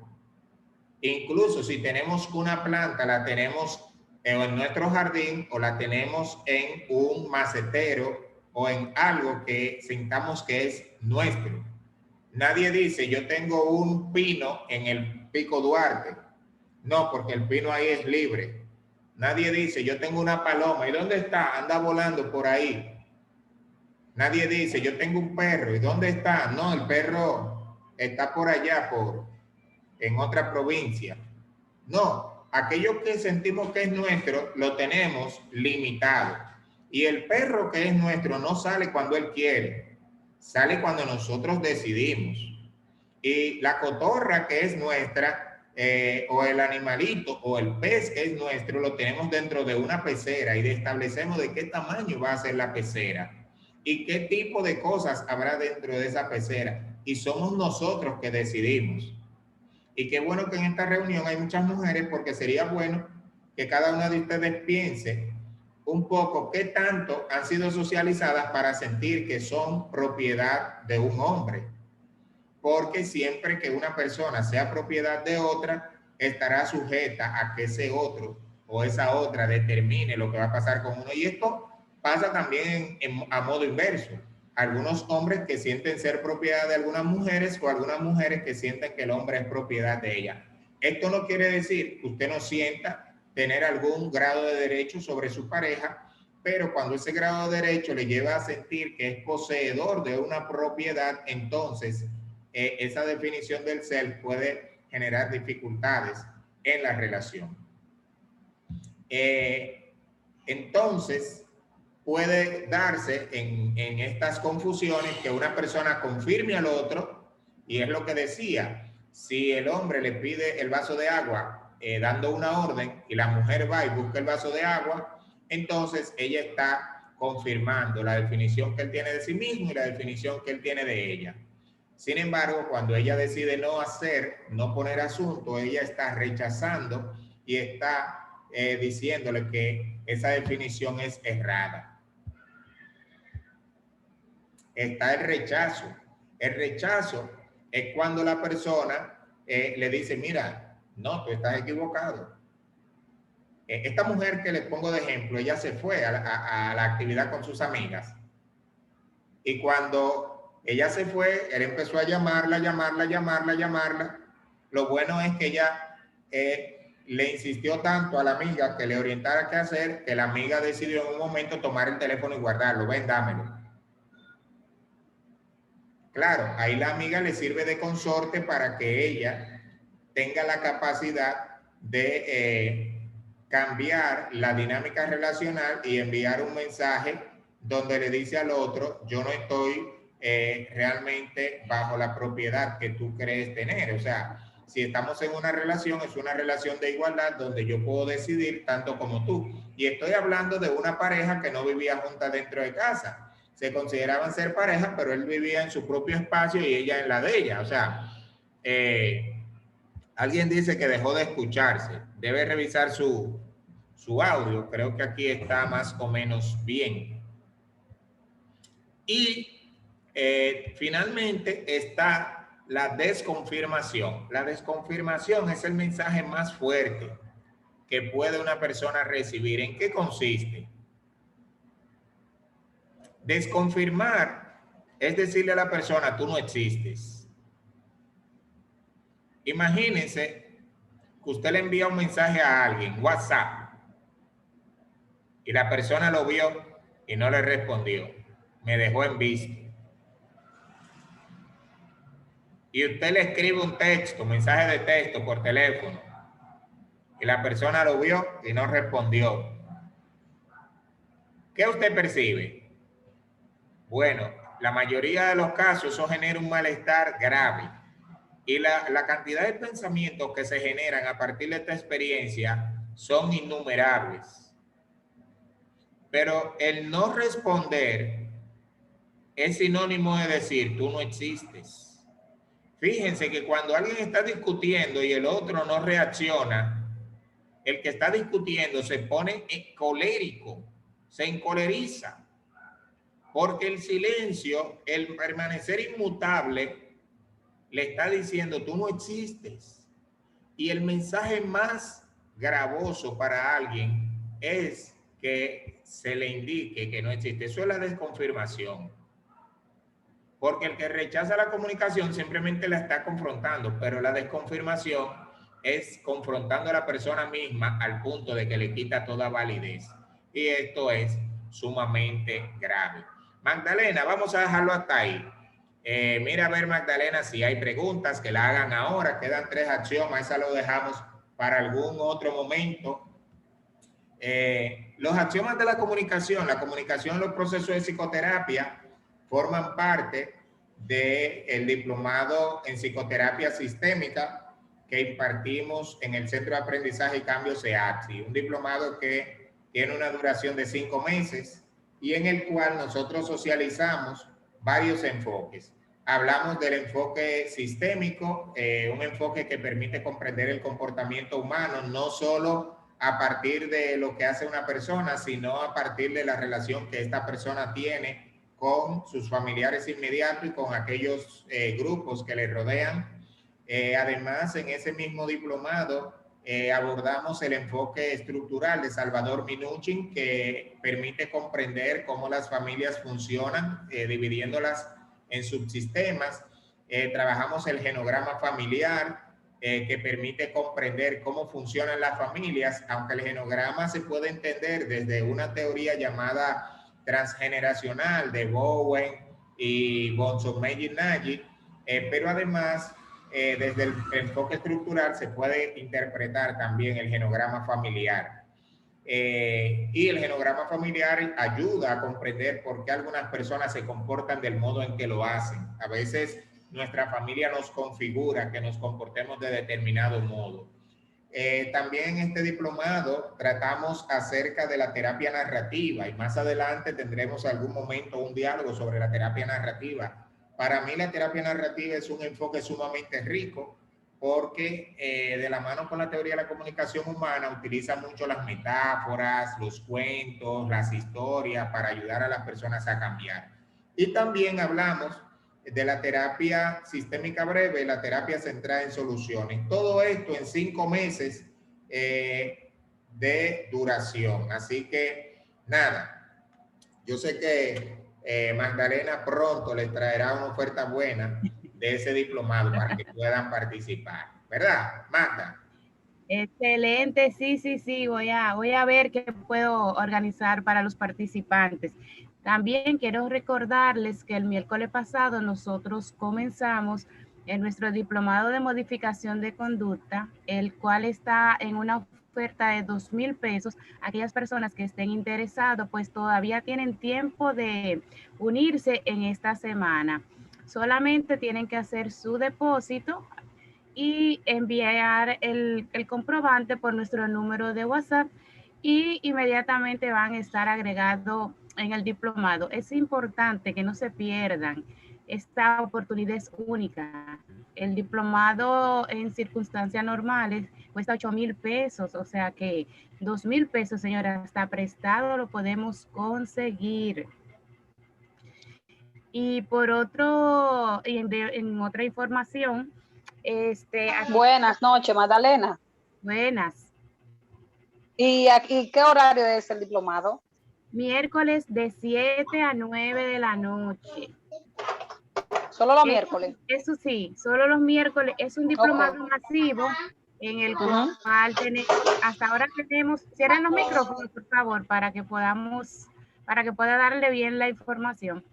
Incluso si tenemos una planta, la tenemos en nuestro jardín o la tenemos en un macetero o en algo que sintamos que es nuestro. Nadie dice, yo tengo un pino en el Pico Duarte. No, porque el pino ahí es libre. Nadie dice, yo tengo una paloma. ¿Y dónde está? Anda volando por ahí. Nadie dice, yo tengo un perro. ¿Y dónde está? No, el perro está por allá, en otra provincia. No, aquello que sentimos que es nuestro, lo tenemos limitado. Y el perro que es nuestro no sale cuando él quiere, sale cuando nosotros decidimos. Y la cotorra que es nuestra, o el animalito, o el pez que es nuestro, lo tenemos dentro de una pecera y establecemos de qué tamaño va a ser la pecera y qué tipo de cosas habrá dentro de esa pecera. Y somos nosotros que decidimos. Y qué bueno que en esta reunión hay muchas mujeres, porque sería bueno que cada una de ustedes piense un poco qué tanto han sido socializadas para sentir que son propiedad de un hombre. Porque siempre que una persona sea propiedad de otra, estará sujeta a que ese otro o esa otra determine lo que va a pasar con uno. Y esto pasa también a modo inverso. Algunos hombres que sienten ser propiedad de algunas mujeres o algunas mujeres que sienten que el hombre es propiedad de ella. Esto no quiere decir que usted no sienta tener algún grado de derecho sobre su pareja, pero cuando ese grado de derecho le lleva a sentir que es poseedor de una propiedad, entonces esa definición del self puede generar dificultades en la relación. Entonces, puede darse en estas confusiones que una persona confirme al otro, y es lo que decía, si el hombre le pide el vaso de agua dando una orden y la mujer va y busca el vaso de agua, entonces ella está confirmando la definición que él tiene de sí mismo y la definición que él tiene de ella. Sin embargo, cuando ella decide no poner asunto, ella está rechazando y está diciéndole que esa definición es errada. Está el rechazo. El rechazo es cuando la persona le dice, mira, no, tú estás equivocado. Esta mujer que les pongo de ejemplo, ella se fue a la actividad con sus amigas. Y cuando ella se fue, él empezó a llamarla. Lo bueno es que ella le insistió tanto a la amiga que le orientara qué hacer, que la amiga decidió en un momento tomar el teléfono y guardarlo. Ven, dámelo. Claro, ahí la amiga le sirve de consorte para que ella tenga la capacidad de cambiar la dinámica relacional y enviar un mensaje donde le dice al otro, yo no estoy realmente bajo la propiedad que tú crees tener. O sea, si estamos en una relación, es una relación de igualdad donde yo puedo decidir tanto como tú. Y estoy hablando de una pareja que no vivía junta dentro de casa. Se consideraban ser pareja, pero él vivía en su propio espacio y ella en la de ella. O sea, alguien dice que dejó de escucharse. Debe revisar su audio. Creo que aquí está más o menos bien. Y finalmente está la desconfirmación. La desconfirmación es el mensaje más fuerte que puede una persona recibir. ¿En qué consiste? Desconfirmar es decirle a la persona, tú no existes. Imagínense que usted le envía un mensaje a alguien, WhatsApp, y la persona lo vio y no le respondió. Me dejó en visto. Y usted le escribe un texto, mensaje de texto por teléfono, y la persona lo vio y no respondió. ¿Qué usted percibe? Bueno, la mayoría de los casos eso genera un malestar grave. Y la cantidad de pensamientos que se generan a partir de esta experiencia son innumerables. Pero el no responder es sinónimo de decir, tú no existes. Fíjense que cuando alguien está discutiendo y el otro no reacciona, el que está discutiendo se pone colérico, se encoleriza, porque el silencio, el permanecer inmutable, le está diciendo, tú no existes. Y el mensaje más gravoso para alguien es que se le indique que no existe. Eso es la desconfirmación. Porque el que rechaza la comunicación simplemente la está confrontando, pero la desconfirmación es confrontando a la persona misma al punto de que le quita toda validez. Y esto es sumamente grave. Magdalena, vamos a dejarlo hasta ahí. Mira a ver, Magdalena, si hay preguntas que la hagan ahora. Quedan 3 axiomas, esa lo dejamos para algún otro momento. Los axiomas de la comunicación, los procesos de psicoterapia, forman parte del diplomado en psicoterapia sistémica que impartimos en el Centro de Aprendizaje y Cambio SEAPSI, un diplomado que tiene una duración de 5 meses y en el cual nosotros socializamos varios enfoques. Hablamos del enfoque sistémico, un enfoque que permite comprender el comportamiento humano, no solo a partir de lo que hace una persona, sino a partir de la relación que esta persona tiene con sus familiares inmediatos y con aquellos grupos que le rodean. Además, en ese mismo diplomado abordamos el enfoque estructural de Salvador Minuchin, que permite comprender cómo las familias funcionan, dividiéndolas en subsistemas. Trabajamos el genograma familiar, que permite comprender cómo funcionan las familias, aunque el genograma se puede entender desde una teoría llamada transgeneracional de Bowen y Bonson-Nagy, pero además desde el enfoque estructural se puede interpretar también el genograma familiar. Y el genograma familiar ayuda a comprender por qué algunas personas se comportan del modo en que lo hacen. A veces nuestra familia nos configura que nos comportemos de determinado modo. También en este diplomado tratamos acerca de la terapia narrativa y más adelante tendremos algún momento un diálogo sobre la terapia narrativa. Para mí la terapia narrativa es un enfoque sumamente rico porque de la mano con la teoría de la comunicación humana utiliza mucho las metáforas, los cuentos, las historias para ayudar a las personas a cambiar. Y también hablamos de la terapia sistémica breve, la terapia centrada en soluciones. Todo esto en 5 meses de duración. Así que, nada, yo sé que Magdalena pronto les traerá una oferta buena de ese diplomado para que puedan participar. ¿Verdad, Magda? Excelente, sí, voy a ver qué puedo organizar para los participantes. También quiero recordarles que el miércoles pasado nosotros comenzamos en nuestro diplomado de modificación de conducta, el cual está en una oferta de 2,000 pesos. Aquellas personas que estén interesados, pues todavía tienen tiempo de unirse en esta semana. Solamente tienen que hacer su depósito y enviar el comprobante por nuestro número de WhatsApp y inmediatamente van a estar agregados en el diplomado. Es importante que no se pierdan. Esta oportunidad es única. El diplomado en circunstancias normales cuesta 8,000 pesos, o sea que 2,000 pesos, señora, hasta prestado lo podemos conseguir. Y por otro, en otra información, aquí, Buenas noches, Magdalena. buenas. ¿Y aquí qué horario es el diplomado? Miércoles de 7 a 9 de la noche. Solo los miércoles. Eso sí, solo los miércoles. Es un diplomado masivo en el cual hasta ahora tenemos, cierren los micrófonos, por favor, para que pueda darle bien la información.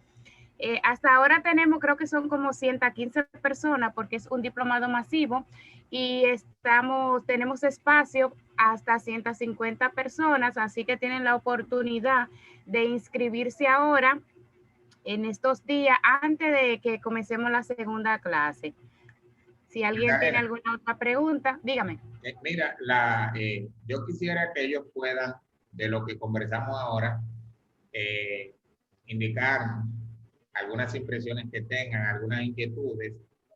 Hasta ahora tenemos, creo que son como 115 personas porque es un diplomado masivo y tenemos espacio hasta 150 personas, así que tienen la oportunidad de inscribirse ahora en estos días antes de que comencemos la segunda clase. Si alguien tiene alguna otra pregunta, dígame. Mira, yo quisiera que ellos puedan, de lo que conversamos ahora, indicarnos algunas impresiones que tengan, algunas inquietudes,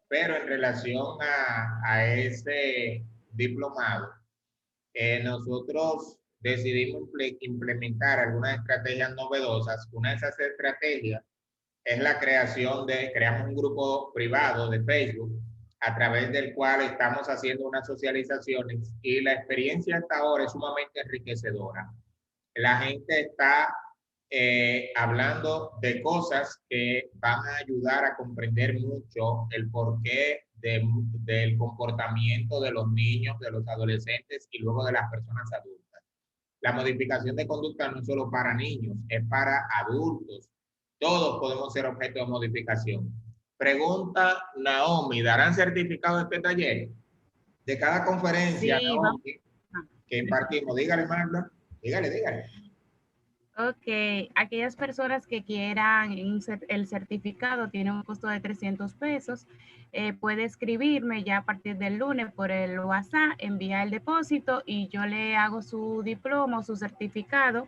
pero en relación a ese diplomado, nosotros decidimos implementar algunas estrategias novedosas. Una de esas estrategias es la creamos un grupo privado de Facebook a través del cual estamos haciendo unas socializaciones y la experiencia hasta ahora es sumamente enriquecedora. La gente está hablando de cosas que van a ayudar a comprender mucho el porqué del comportamiento de los niños, de los adolescentes y luego de las personas adultas. La modificación de conducta no es solo para niños, es para adultos. Todos podemos ser objeto de modificación. Pregunta Naomi, ¿darán certificado de este taller? De cada conferencia, Sí, Naomi, que impartimos. Dígale, Magda. Dígale. Ok, aquellas personas que quieran el certificado tiene un costo de 300 pesos. Puede escribirme ya a partir del lunes por el WhatsApp, envía el depósito y yo le hago su diploma o su certificado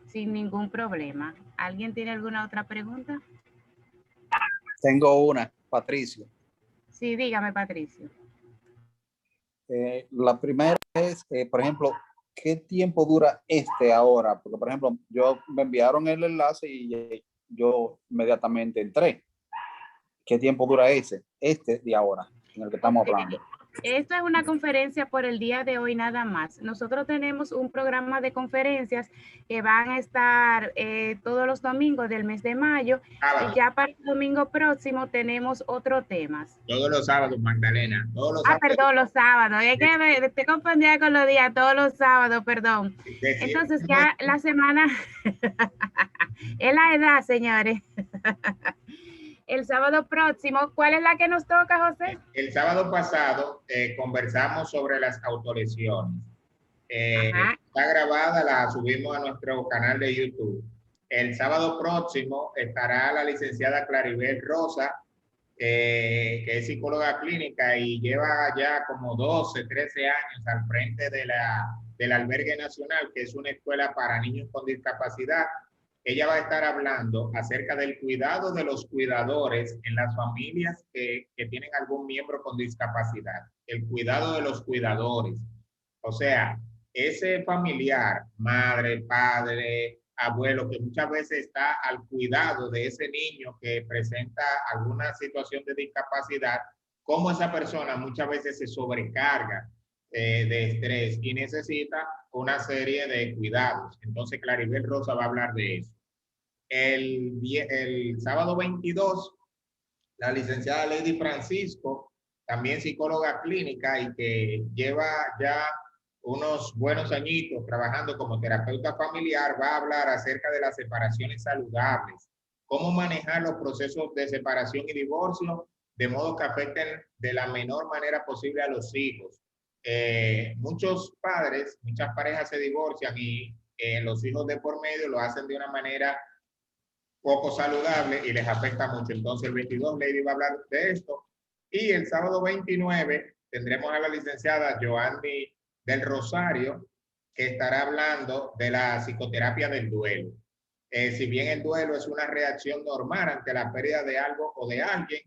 sin ningún problema. ¿Alguien tiene alguna otra pregunta? Tengo una, Patricio. Sí, dígame, Patricio. La primera es, por ejemplo, ¿qué tiempo dura ahora? Porque, por ejemplo, me enviaron el enlace y yo inmediatamente entré. ¿Qué tiempo dura este de ahora, en el que estamos hablando? Esta es una conferencia por el día de hoy nada más. Nosotros tenemos un programa de conferencias que van a estar todos los domingos del mes de mayo. Y ya para el domingo próximo tenemos otros temas. Todos los sábados, Magdalena. Todos los sábados. Perdón, los sábados. Es que me estoy confundida con los días, todos los sábados, perdón. Entonces ya la semana es la edad, señores. El sábado próximo, ¿cuál es la que nos toca, José? El sábado pasado conversamos sobre las autolesiones. Está grabada, la subimos a nuestro canal de YouTube. El sábado próximo estará la licenciada Claribel Rosa, que es psicóloga clínica y lleva ya como 12, 13 años al frente del Albergue Nacional, que es una escuela para niños con discapacidad. Ella va a estar hablando acerca del cuidado de los cuidadores en las familias que tienen algún miembro con discapacidad. El cuidado de los cuidadores. O sea, ese familiar, madre, padre, abuelo, que muchas veces está al cuidado de ese niño que presenta alguna situación de discapacidad, cómo esa persona muchas veces se sobrecarga de estrés y necesita una serie de cuidados. Entonces, Claribel Rosa va a hablar de eso. El sábado 22, la licenciada Lady Francisco, también psicóloga clínica y que lleva ya unos buenos añitos trabajando como terapeuta familiar, va a hablar acerca de las separaciones saludables, cómo manejar los procesos de separación y divorcio de modo que afecten de la menor manera posible a los hijos. Muchos padres, muchas parejas se divorcian y los hijos de por medio lo hacen de una manera poco saludable y les afecta mucho. Entonces el 22 Lady va a hablar de esto y el sábado 29 tendremos a la licenciada Joanny del Rosario, que estará hablando de la psicoterapia del duelo. Si bien el duelo es una reacción normal ante la pérdida de algo o de alguien,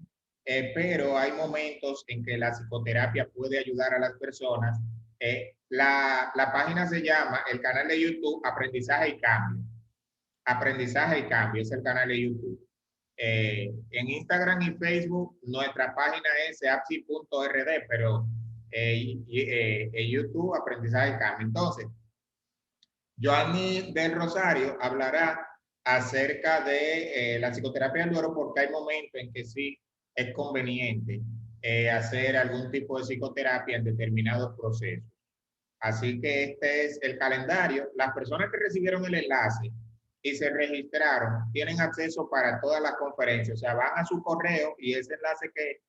pero hay momentos en que la psicoterapia puede ayudar a las personas. La página se llama, el canal de YouTube, Aprendizaje y Cambio. Aprendizaje y Cambio es el canal de YouTube. En Instagram y Facebook nuestra página es apsi.rd, pero en YouTube Aprendizaje y Cambio. Entonces, Joanny del Rosario hablará acerca de la psicoterapia del duelo porque hay momentos en que sí es conveniente hacer algún tipo de psicoterapia en determinados procesos. Así que este es el calendario. Las personas que recibieron el enlace y se registraron tienen acceso para todas las conferencias. O sea, van a su correo y ese enlace que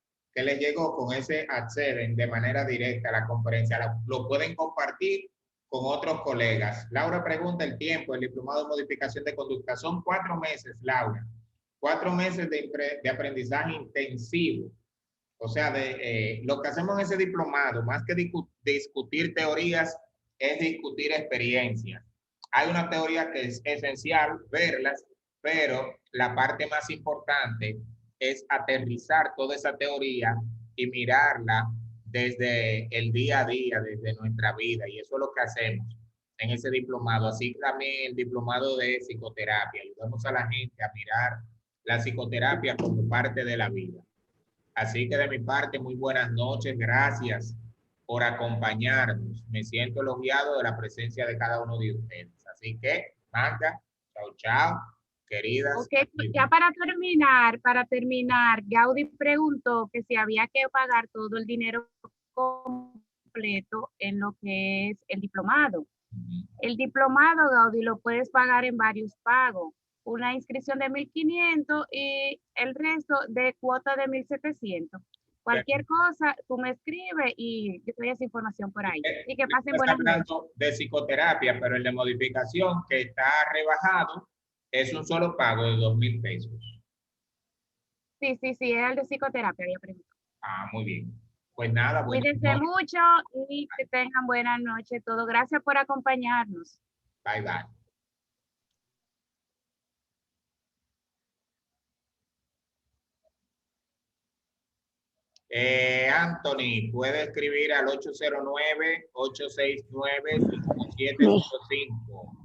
les llegó, con ese acceden de manera directa a la conferencia. Lo pueden compartir con otros colegas. Laura pregunta el tiempo, el diplomado de modificación de conducta. Son 4 meses, Laura. 4 meses de aprendizaje intensivo. O sea, lo que hacemos en ese diplomado, más que discutir teorías, es discutir experiencias. Hay una teoría que es esencial verlas, pero la parte más importante es aterrizar toda esa teoría y mirarla desde el día a día, desde nuestra vida. Y eso es lo que hacemos en ese diplomado. Así también el diplomado de psicoterapia. Ayudamos a la gente a mirar la psicoterapia como parte de la vida. Así que de mi parte, muy buenas noches. Gracias por acompañarnos. Me siento elogiado de la presencia de cada uno de ustedes. Así que, Magda, chao, chao, queridas. Ok, pues ya para terminar, Gaudí preguntó que si había que pagar todo el dinero completo en lo que es el diplomado. El diplomado, Gaudí, lo puedes pagar en varios pagos. Una inscripción de 1.500 y el resto de cuota de 1.700. Cualquier cosa, tú me escribes y yo te doy esa información por ahí. Y que pasen buenas noches. De psicoterapia, pero el de modificación que está rebajado es un solo pago de 2.000 pesos. Sí, es el de psicoterapia, ya pregunto. Ah, muy bien. Pues nada, cuídense mucho y que tengan buenas noches. Todo. Gracias por acompañarnos. Bye, bye. Anthony, puede escribir al 809-869-5755.